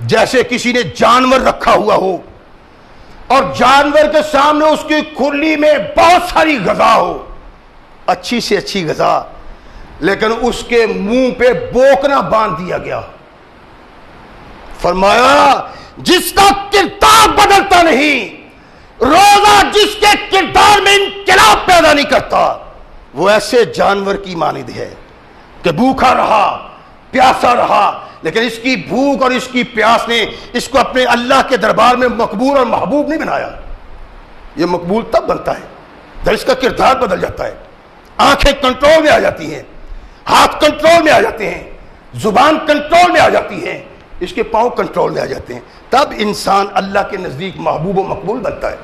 جیسے کسی نے جانور رکھا ہوا ہو اور جانور کے سامنے اس کی کھرلی میں بہت ساری غذا ہو، اچھی سے اچھی غذا، لیکن اس کے منہ پہ بوکنا باندھ دیا گیا۔ فرمایا جس کا کردار بدلتا نہیں، روزہ جس کے کردار میں انقلاب پیدا نہیں کرتا، وہ ایسے جانور کی مانند ہے کہ بھوکا رہا، پیاسا رہا، لیکن اس کی بھوک اور اس کی پیاس نے اس کو اپنے اللہ کے دربار میں مقبول اور محبوب نہیں بنایا۔ یہ مقبول تب بنتا ہے جب اس کا کردار بدل جاتا ہے، آنکھیں کنٹرول میں آ جاتی ہیں، ہاتھ کنٹرول میں آ جاتے ہیں، زبان کنٹرول میں آ جاتی ہے، اس کے پاؤں کنٹرول میں آ جاتے ہیں، تب انسان اللہ کے نزدیک محبوب و مقبول بنتا ہے۔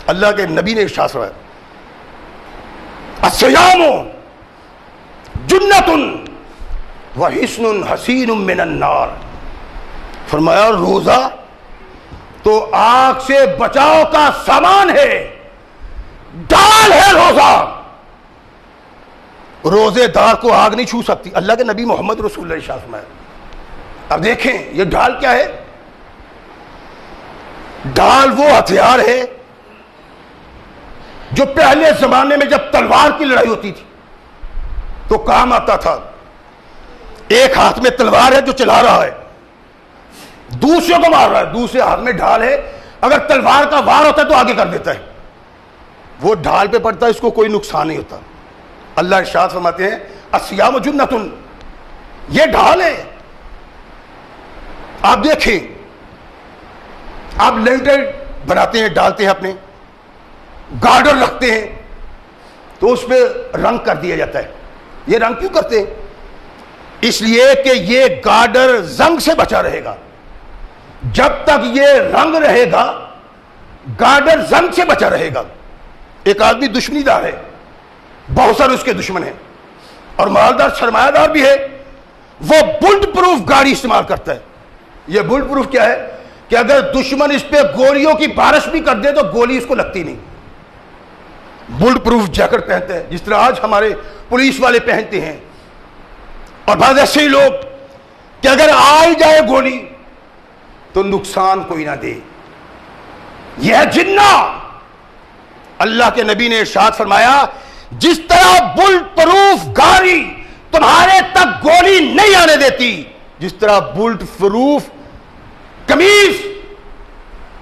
اللہ کے نبی نے ارشاد فرمایا الصیام جنۃ وحصن حصین من النار، فرمایا روزہ تو آگ سے بچاؤ کا سامان ہے، ڈال ہے روزہ، روزے دار کو آگ نہیں چھو سکتی۔ اللہ کے نبی محمد رسول اللہ ارشاد فرمایا۔ اب دیکھیں یہ ڈھال کیا ہے؟ ڈھال وہ ہتھیار ہے جو پہلے زمانے میں جب تلوار کی لڑائی ہوتی تھی تو کام آتا تھا۔ ایک ہاتھ میں تلوار ہے جو چلا رہا ہے، دوسرے کو مار رہا ہے، دوسرے ہاتھ میں ڈھال ہے، اگر تلوار کا وار ہوتا ہے تو آگے کر دیتا ہے، وہ ڈھال پہ پڑتا ہے، اس کو کوئی نقصان نہیں ہوتا۔ اللہ ارشاد فرماتے ہیں الصیام جنۃ، یہ ڈھال ہے۔ آپ دیکھیں آپ لینٹر بناتے ہیں، ڈالتے ہیں، اپنے گارڈر رکھتے ہیں تو اس پہ رنگ کر دیا جاتا ہے. یہ رنگ کیوں کرتے ہیں؟ اس لیے کہ یہ گارڈر زنگ سے بچا رہے گا. جب تک یہ رنگ رہے گا گارڈر زنگ سے بچا رہے گا. ایک آدمی دشمنی دار ہے، بہت سارے اس کے دشمن ہیں اور مالدار سرمایہ دار بھی ہے، وہ بلٹ پروف گاڑی استعمال کرتا ہے. یہ بلٹ پروف کیا ہے کہ اگر دشمن اس پہ گولیوں کی بارش بھی کر دے تو گولی اس کو لگتی نہیں. بلٹ پروف جیکٹ پہنتے ہیں جس طرح آج ہمارے پولیس والے پہنتے ہیں. اور بعض ایسے ہی لوگ کہ اگر آئی جائے گولی تو نقصان کوئی نہ دے. یہ ہے جنہ. اللہ کے نبی نے ارشاد فرمایا جس طرح بلٹ پروف گاڑی تمہارے تک گولی نہیں آنے دیتی، جس طرح بلٹ پروف قمیض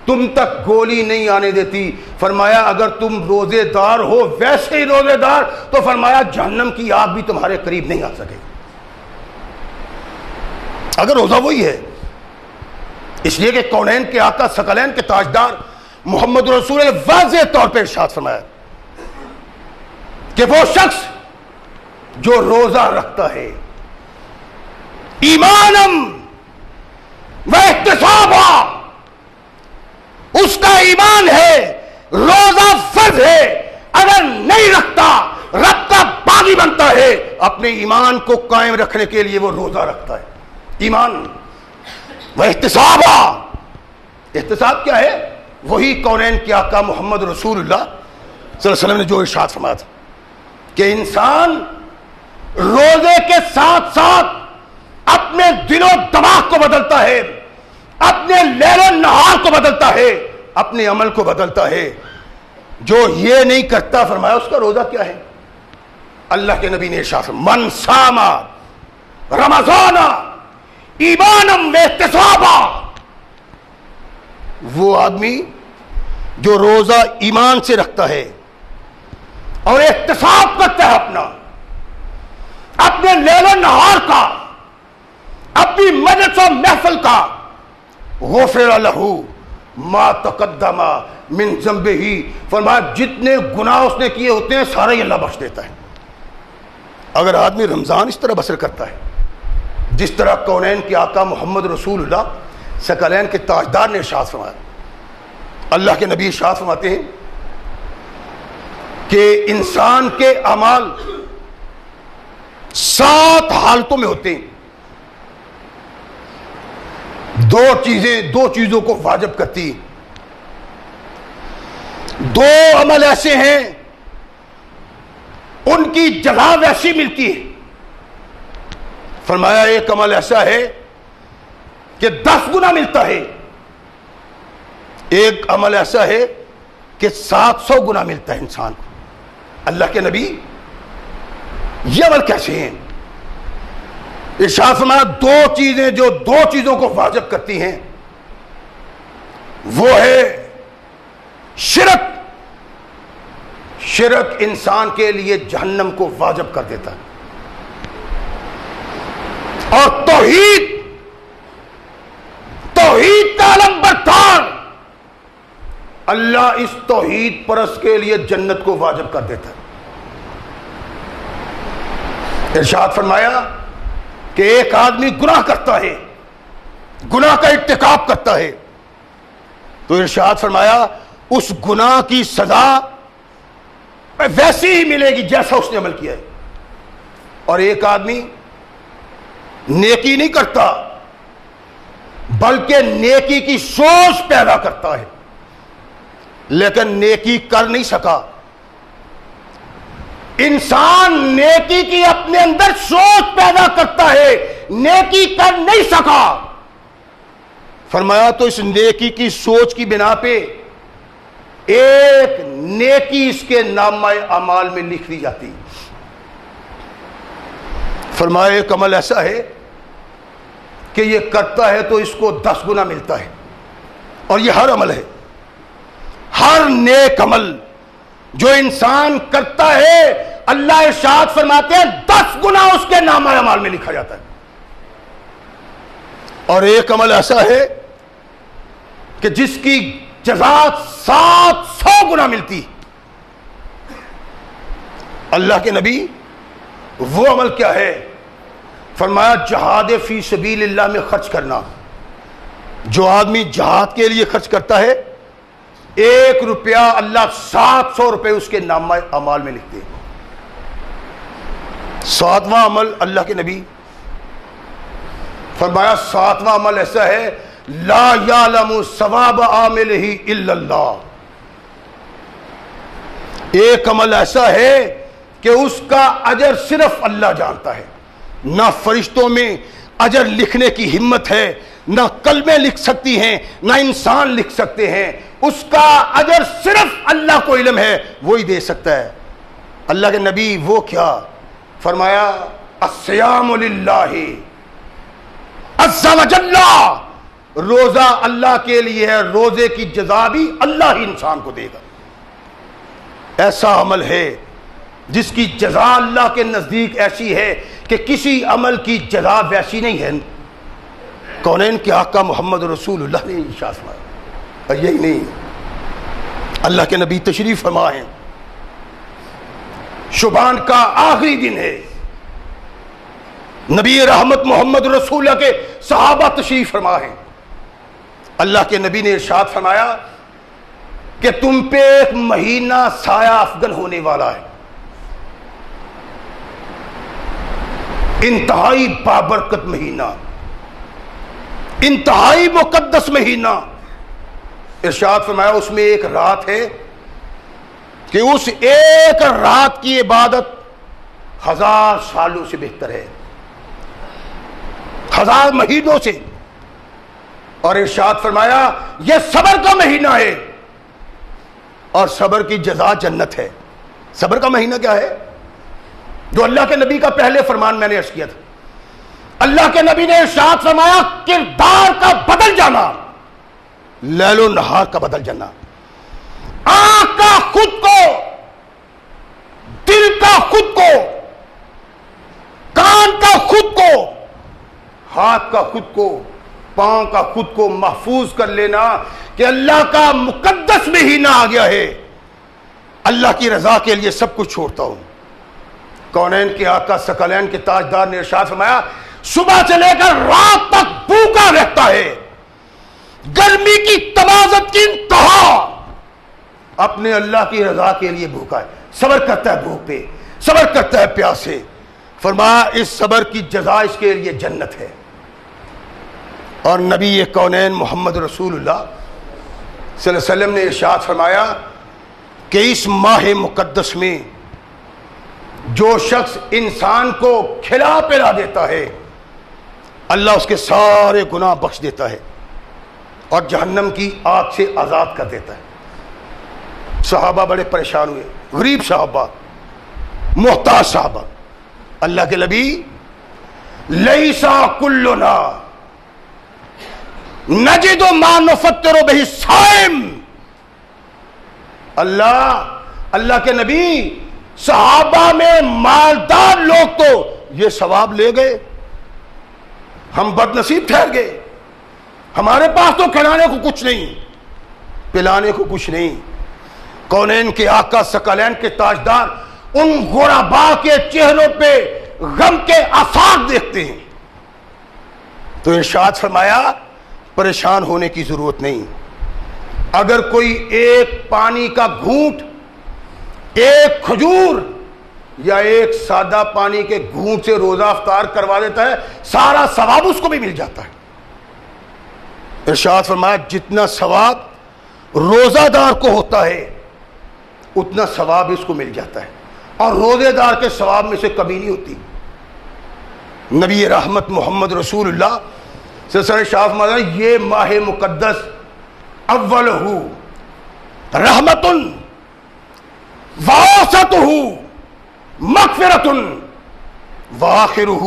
تم تک گولی نہیں آنے دیتی. فرمایا اگر تم روزے دار ہو ویسے ہی روزے دار، تو فرمایا جہنم کی آگ بھی تمہارے قریب نہیں آ سکے اگر روزہ وہی ہے. اس لیے کہ کونین کے آقا ثقلین کے تاجدار محمد رسول واضح طور پہ ارشاد فرمایا کہ وہ شخص جو روزہ رکھتا ہے ایمانم و احتسابا، اس کا ایمان ہے، روزہ فرض ہے، اگر نہیں رکھتا رب کا باغی بنتا ہے. اپنے ایمان کو قائم رکھنے کے لیے وہ روزہ رکھتا ہے. ایمان و احتسابا. احتساب کیا ہے؟ وہی کونین کے آقا محمد رسول اللہ صلی اللہ علیہ وسلم نے جو ارشاد فرمایا تھا کہ انسان روزے کے ساتھ ساتھ اپنے دل و دماغ کو بدلتا ہے، اپنے لیل و نہار کو بدلتا ہے، اپنے عمل کو بدلتا ہے. جو یہ نہیں کرتا فرمایا اس کا روزہ کیا ہے؟ اللہ کے نبی نے ارشاد فرمایا من صام رمضان ایمانا واحتسابا، وہ آدمی جو روزہ ایمان سے رکھتا ہے اور احتساب کرتا ہے اپنے لیل و نہار کا، اپنی مجلس و محفل کا، غفر لہ ما تقدم من ذنبہ، فرمایا جتنے گناہ اس نے کیے ہوتے ہیں سارے ہی اللہ بخش دیتا ہے. اگر آدمی رمضان اس طرح بسر کرتا ہے جس طرح کونین کے آقا محمد رسول اللہ ثقلین کے تاجدار نے ارشاد فرمایا. اللہ کے نبی ارشاد فرماتے ہیں کہ انسان کے اعمال 7 حالتوں میں ہوتے ہیں. دو چیزوں کو واجب کرتی. 2 عمل ایسے ہیں ان کی جزا ویسی ملتی ہے. فرمایا ایک عمل ایسا ہے کہ 10 گنا ملتا ہے، ایک عمل ایسا ہے کہ 700 گنا ملتا ہے انسان کو. اللہ کے نبی یہ عمل کیسے ہیں؟ ارشاد فرمایا 2 چیزیں جو 2 چیزوں کو واجب کرتی ہیں وہ ہے شرک. شرک انسان کے لیے جہنم کو واجب کر دیتا ہے، اور توحید کا علم بردار اللہ اس توحید پرست کے لیے جنت کو واجب کر دیتا ہے. ارشاد فرمایا کہ ایک آدمی گناہ کرتا ہے، گناہ کا ارتکاب کرتا ہے تو ارشاد فرمایا اس گناہ کی سزا ویسی ہی ملے گی جیسا اس نے عمل کیا ہے. اور ایک آدمی نیکی نہیں کرتا بلکہ نیکی کی سوچ پیدا کرتا ہے لیکن نیکی کر نہیں سکا. انسان نیکی کی اپنے اندر سوچ پیدا کرتا ہے، نیکی کر نہیں سکا. فرمایا تو اس نیکی کی سوچ کی بنا پہ ایک نیکی اس کے نامہ اعمال میں لکھ دی جاتی. فرمایا ایک عمل ایسا ہے کہ یہ کرتا ہے تو اس کو 10 گنا ملتا ہے. اور یہ ہر عمل ہے، ہر نیک عمل جو انسان کرتا ہے اللہ ارشاد فرماتے ہیں 10 گنا اس کے نامہ اعمال میں لکھا جاتا ہے. اور ایک عمل ایسا ہے کہ جس کی جزا 700 گنا ملتی. اللہ کے نبی وہ عمل کیا ہے؟ فرمایا جہاد فی سبیل اللہ میں خرچ کرنا. جو آدمی جہاد کے لیے خرچ کرتا ہے 1 روپیہ اللہ 700 روپے اس کے نامہ اعمال میں لکھتے ہیں. 7واں عمل اللہ کے نبی فرمایا 7واں عمل ایسا ہے لا یعلم ثواب عاملہ الا اللہ. ایک عمل ایسا ہے کہ اس کا اجر صرف اللہ جانتا ہے. نہ فرشتوں میں اجر لکھنے کی ہمت ہے، نہ قلمیں لکھ سکتی ہیں، نہ انسان لکھ سکتے ہیں. اس کا اجر صرف اللہ کو علم ہے، وہی دے سکتا ہے. اللہ کے نبی وہ کیا فرمایا؟ الصیام للہ عز وجل. روزہ اللہ کے لیے ہے، روزے کی جزا بھی اللہ ہی انسان کو دے گا. ایسا عمل ہے جس کی جزا اللہ کے نزدیک ایسی ہے کہ کسی عمل کی جزا ویسی نہیں ہے. کونین کے آقا محمد رسول اللہ نے ارشاد فرمایا. اور یہی نہیں، اللہ کے نبی تشریف فرما ہیں، شعبان کا آخری دن ہے، نبی رحمت محمد رسول اللہ کے صحابہ تشریف فرما ہیں. اللہ کے نبی نے ارشاد فرمایا کہ تم پہ ایک مہینہ سایہ افغن ہونے والا ہے، انتہائی بابرکت مہینہ، انتہائی مقدس مہینہ. ارشاد فرمایا اس میں ایک رات ہے کہ اس ایک رات کی عبادت 1000 سالوں سے بہتر ہے، 1000 مہینوں سے. اور ارشاد فرمایا یہ صبر کا مہینہ ہے اور صبر کی جزا جنت ہے. صبر کا مہینہ کیا ہے؟ جو اللہ کے نبی کا پہلے فرمان میں نے عرض کیا تھا. اللہ کے نبی نے ارشاد فرمایا کردار کا بدل جانا، لیل و نہار کا بدل جانا، آنکھ کا خود کو، دل کا خود کو، کان کا خود کو، ہاتھ کا خود کو، پاؤں کا خود کو محفوظ کر لینا کہ اللہ کا مقدس مہینہ آ گیا ہے، اللہ کی رضا کے لیے سب کچھ چھوڑتا ہوں. کونین کے آقا ثقلین کے تاجدار نے ارشاد فرمایا صبح سے لے کر رات تک بھوکا رہتا ہے، گرمی کی تمازت کی انتہا، اپنے اللہ کی رضا کے لیے بھوکا ہے، صبر کرتا ہے بھوک پہ، صبر کرتا ہے پیاس سے. فرمایا اس صبر کی جزا اس کے لیے جنت ہے. اور نبی کونین محمد رسول اللہ صلی اللہ علیہ وسلم نے ارشاد فرمایا کہ اس ماہ مقدس میں جو شخص انسان کو کھلا پلا دیتا ہے اللہ اس کے سارے گناہ بخش دیتا ہے اور جہنم کی آگ سے آزاد کر دیتا ہے. صحابہ بڑے پریشان ہوئے، غریب صحابہ، محتاج صحابہ. اللہ کے نبی لیسا کلنا نجد ما نفطر بہ الصائم. اللہ کے نبی صحابہ میں مالدار لوگ تو یہ ثواب لے گئے، ہم بد نصیب ٹھہر گئے، ہمارے پاس تو کھلانے کو کچھ نہیں، پلانے کو کچھ نہیں. کونین کے آقا ثقلین کے تاجدار ان غربا کے چہروں پہ غم کے آثار دیکھتے ہیں تو ارشاد فرمایا پریشان ہونے کی ضرورت نہیں. اگر کوئی ایک پانی کا گھونٹ، ایک کھجور یا ایک سادہ پانی کے گھونٹ سے روزہ افطار کروا دیتا ہے سارا ثواب اس کو بھی مل جاتا ہے. ارشاد فرمایا جتنا ثواب روزہ دار کو ہوتا ہے اتنا ثواب اس کو مل جاتا ہے اور روزے دار کے ثواب میں سے کمی نہیں ہوتی. نبی رحمت محمد رسول اللہ صلی اللہ علیہ وسلم فرمایا یہ ماہ مقدس اولہ رحمت واسطہ مغفرۃ وآخرہ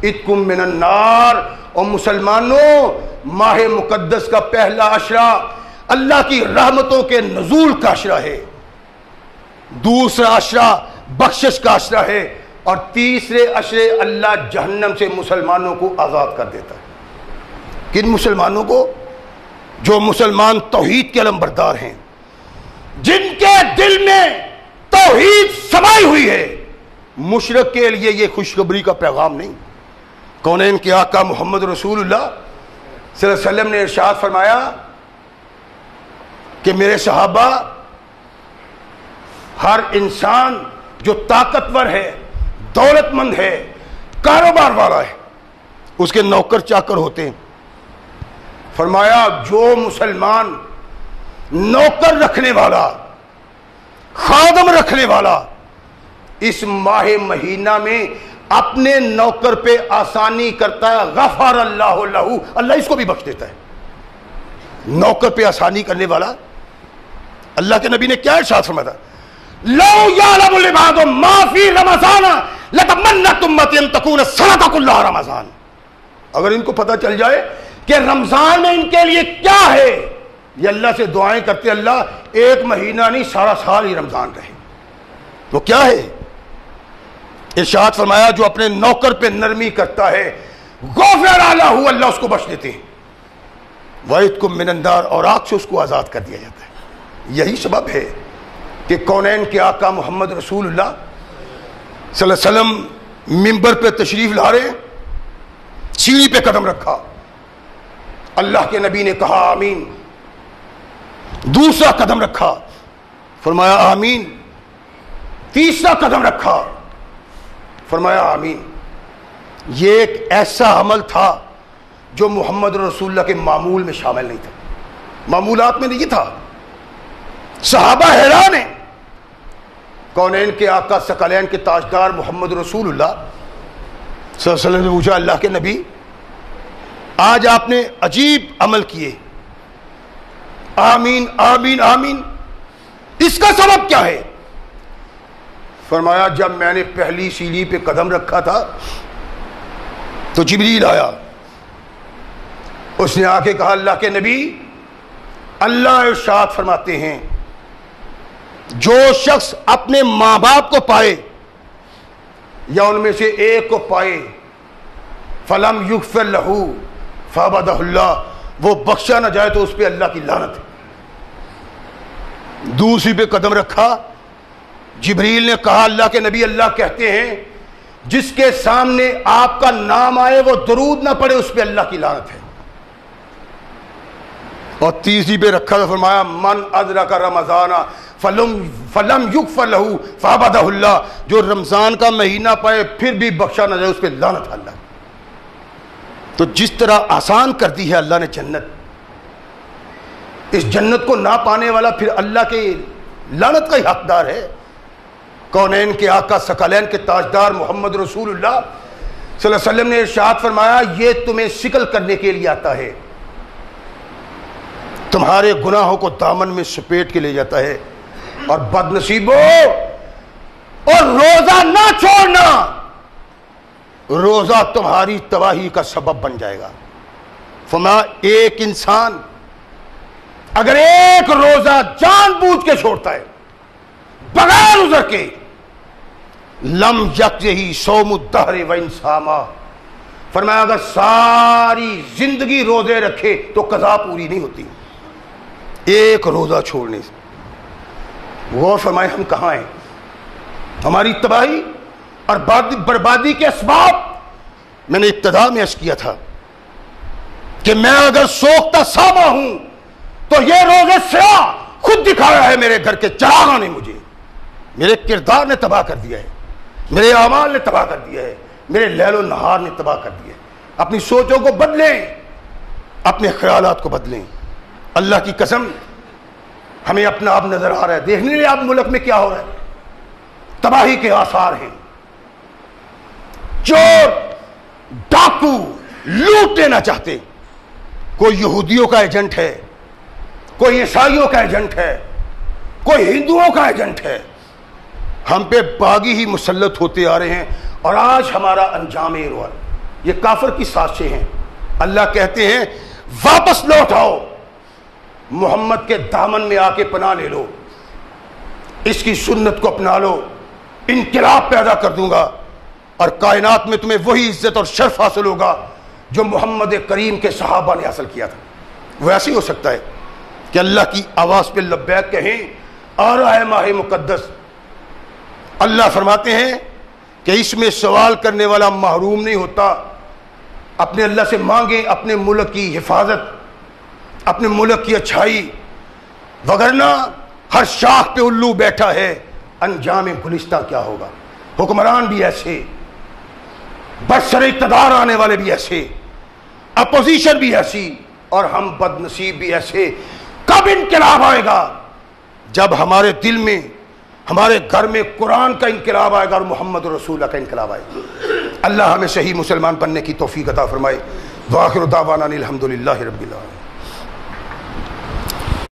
عتق من النار. اور مسلمانوں ماہ مقدس کا پہلا عشرہ اللہ کی رحمتوں کے نزول کا عشرہ ہے، دوسرا عشرہ بخشش کا عشرہ ہے اور تیسرے عشرے اللہ جہنم سے مسلمانوں کو آزاد کر دیتا ہے. کن مسلمانوں کو؟ جو مسلمان توحید کے علمبردار ہیں، جن کے دل میں توحید سمائی ہوئی ہے، مشرک کے لیے یہ خوشخبری کا پیغام نہیں۔ کونین کے آقا محمد رسول اللہ صلی اللہ علیہ وسلم نے ارشاد فرمایا کہ میرے صحابہ، ہر انسان جو طاقتور ہے، دولت مند ہے، کاروبار والا ہے، اس کے نوکر چاکر ہوتے ہیں۔ فرمایا جو مسلمان نوکر رکھنے والا، خادم رکھنے والا اس ماہ مہینہ میں اپنے نوکر پہ آسانی کرتا ہے، غفر اللہ لہ، اللہ اس کو بھی بخش دیتا ہے۔ نوکر پہ آسانی کرنے والا، اللہ کے نبی نے کیا ارشاد فرمایا؟ لو یعلم العباد ما فی رمضان لتمنت امتی ان تکون السنۃ کلھا رمضان۔ اگر ان کو پتہ چل جائے کہ رمضان میں ان کے لیے کیا ہے، یہ اللہ سے دعائیں کرتے، اللہ ایک مہینہ نہیں سارا سال ہی رمضان رہے۔ وہ کیا ہے؟ ارشاد فرمایا جو اپنے نوکر پہ نرمی کرتا ہے، غفر لہ، اللہ اس کو بخش دیتے ہیں، وَعِتْكُم مِّنَ النَّارِ، اور آگ سے اس کو آزاد کر دیا جاتا ہے۔ یہی سبب ہے کہ کونین کے آقا محمد رسول اللہ صلی اللہ علیہ وسلم منبر پہ تشریف لا رہے، سیڑھی پہ قدم رکھا، اللہ کے نبی نے کہا آمین، دوسرا قدم رکھا، فرمایا آمین، تیسرا قدم رکھا، فرمایا آمین۔ یہ ایک ایسا عمل تھا جو محمد رسول اللہ کے معمول میں شامل نہیں تھا، معمولات میں نہیں تھا۔ صحابہ حیران ہیں۔ کونین کے آقا ثقلین کے تاجدار محمد رسول اللہ صلی اللہ علیہ وسلم نے پوچھا اللہ کے نبی آج آپ نے عجیب عمل کیے، آمین آمین آمین، اس کا سبب کیا ہے؟ فرمایا جب میں نے پہلی سیڑھی پہ قدم رکھا تھا تو جبریل آیا، اس نے آ کے کہا اللہ کے نبی اللہ ارشاد فرماتے ہیں جو شخص اپنے ماں باپ کو پائے یا ان میں سے ایک کو پائے فلم یغفر لہ فابدہ اللہ، وہ بخشا نہ جائے تو اس پہ اللہ کی لعنت ہے۔ دوسری پہ قدم رکھا، جبریل نے کہا اللہ کے نبی اللہ کہتے ہیں جس کے سامنے آپ کا نام آئے وہ درود نہ پڑے اس پہ اللہ کی لعنت ہے۔ اور تیسری پہ رکھا تو فرمایا من ادرک رمضان فلم یغفر لہ فابدہ اللہ، جو رمضان کا مہینہ پائے پھر بھی بخشا نہ جائے اس پہ لعنت ہے اللہ۔ تو جس طرح آسان کر دی ہے اللہ نے جنت، اس جنت کو نہ پانے والا پھر اللہ کے لعنت کا ہی حقدار ہے۔ کونین کے آقا ثقلین کے تاجدار محمد رسول اللہ صلی اللہ علیہ وسلم نے ارشاد فرمایا یہ تمہیں سکل کرنے کے لیے آتا ہے، تمہارے گناہوں کو دامن میں سپیٹ کے لے جاتا ہے، اور بد نصیبو اور روزہ نہ چھوڑنا، روزہ تمہاری تباہی کا سبب بن جائے گا۔ فرمایا ایک انسان اگر ایک روزہ جان بوجھ کے چھوڑتا ہے بغیر عذر کے، لم یکفہ صوم الدہر وان صاما، فرمایا اگر ساری زندگی روزے رکھے تو قضا پوری نہیں ہوتی ایک روزہ چھوڑنے سے۔ غور فرمائے ہم کہاں ہیں؟ ہماری تباہی اور بربادی کے اسباب میں نے ابتدا میں عرض کیا تھا کہ میں اگر سوختہ ساما ہوں تو یہ روزے سیاہ خود دکھایا ہے میرے گھر کے چراغوں نے، مجھے میرے کردار نے تباہ کر دیا ہے، میرے اعمال نے تباہ کر دیا ہے، میرے لیل و نہار نے تباہ کر دیا ہے۔ اپنی سوچوں کو بدلیں، اپنے خیالات کو بدلیں۔ اللہ کی قسم ہمیں اپنا آپ نظر آ رہا ہے، دیکھنے لیں آپ ملک میں کیا ہو رہا ہے، تباہی کے آثار ہیں، چور ڈاکو لوٹ لینا چاہتے، کوئی یہودیوں کا ایجنٹ ہے، کوئی عیسائیوں کا ایجنٹ ہے، کوئی ہندوؤں کا ایجنٹ ہے، ہم پہ باغی ہی مسلط ہوتے آ رہے ہیں، اور آج ہمارا انجام یہ کافر کی سازشیں ہیں۔ اللہ کہتے ہیں واپس لوٹ آؤ، محمد کے دامن میں آ کے پناہ لے لو، اس کی سنت کو اپنا لو، انقلاب پیدا کر دوں گا، اور کائنات میں تمہیں وہی عزت اور شرف حاصل ہوگا جو محمد کریم کے صحابہ نے حاصل کیا تھا۔ وہ ایسے ہی ہو سکتا ہے کہ اللہ کی آواز پہ لبیک کہیں، آ رہا ہے ماہ مقدس، اللہ فرماتے ہیں کہ اس میں سوال کرنے والا محروم نہیں ہوتا. اپنے اللہ سے مانگیں اپنے ملک کی حفاظت، اپنے ملک کی اچھائی، وگرنہ ہر شاخ پہ الو بیٹھا ہے، انجام گلستہ کیا ہوگا. حکمران بھی ایسے، برسر اقتدار آنے والے بھی ایسے، اپوزیشن بھی ایسی، اور ہم بد نصیب بھی ایسے. کب انقلاب آئے گا؟ جب ہمارے دل میں، ہمارے گھر میں قرآن کا انقلاب آئے گا اور محمد رسول اللہ کا انقلاب آئے گا. اللہ ہمیں صحیح مسلمان بننے کی توفیق عطا فرمائے. وآخر دعوانا الحمدللہ رب العالمین.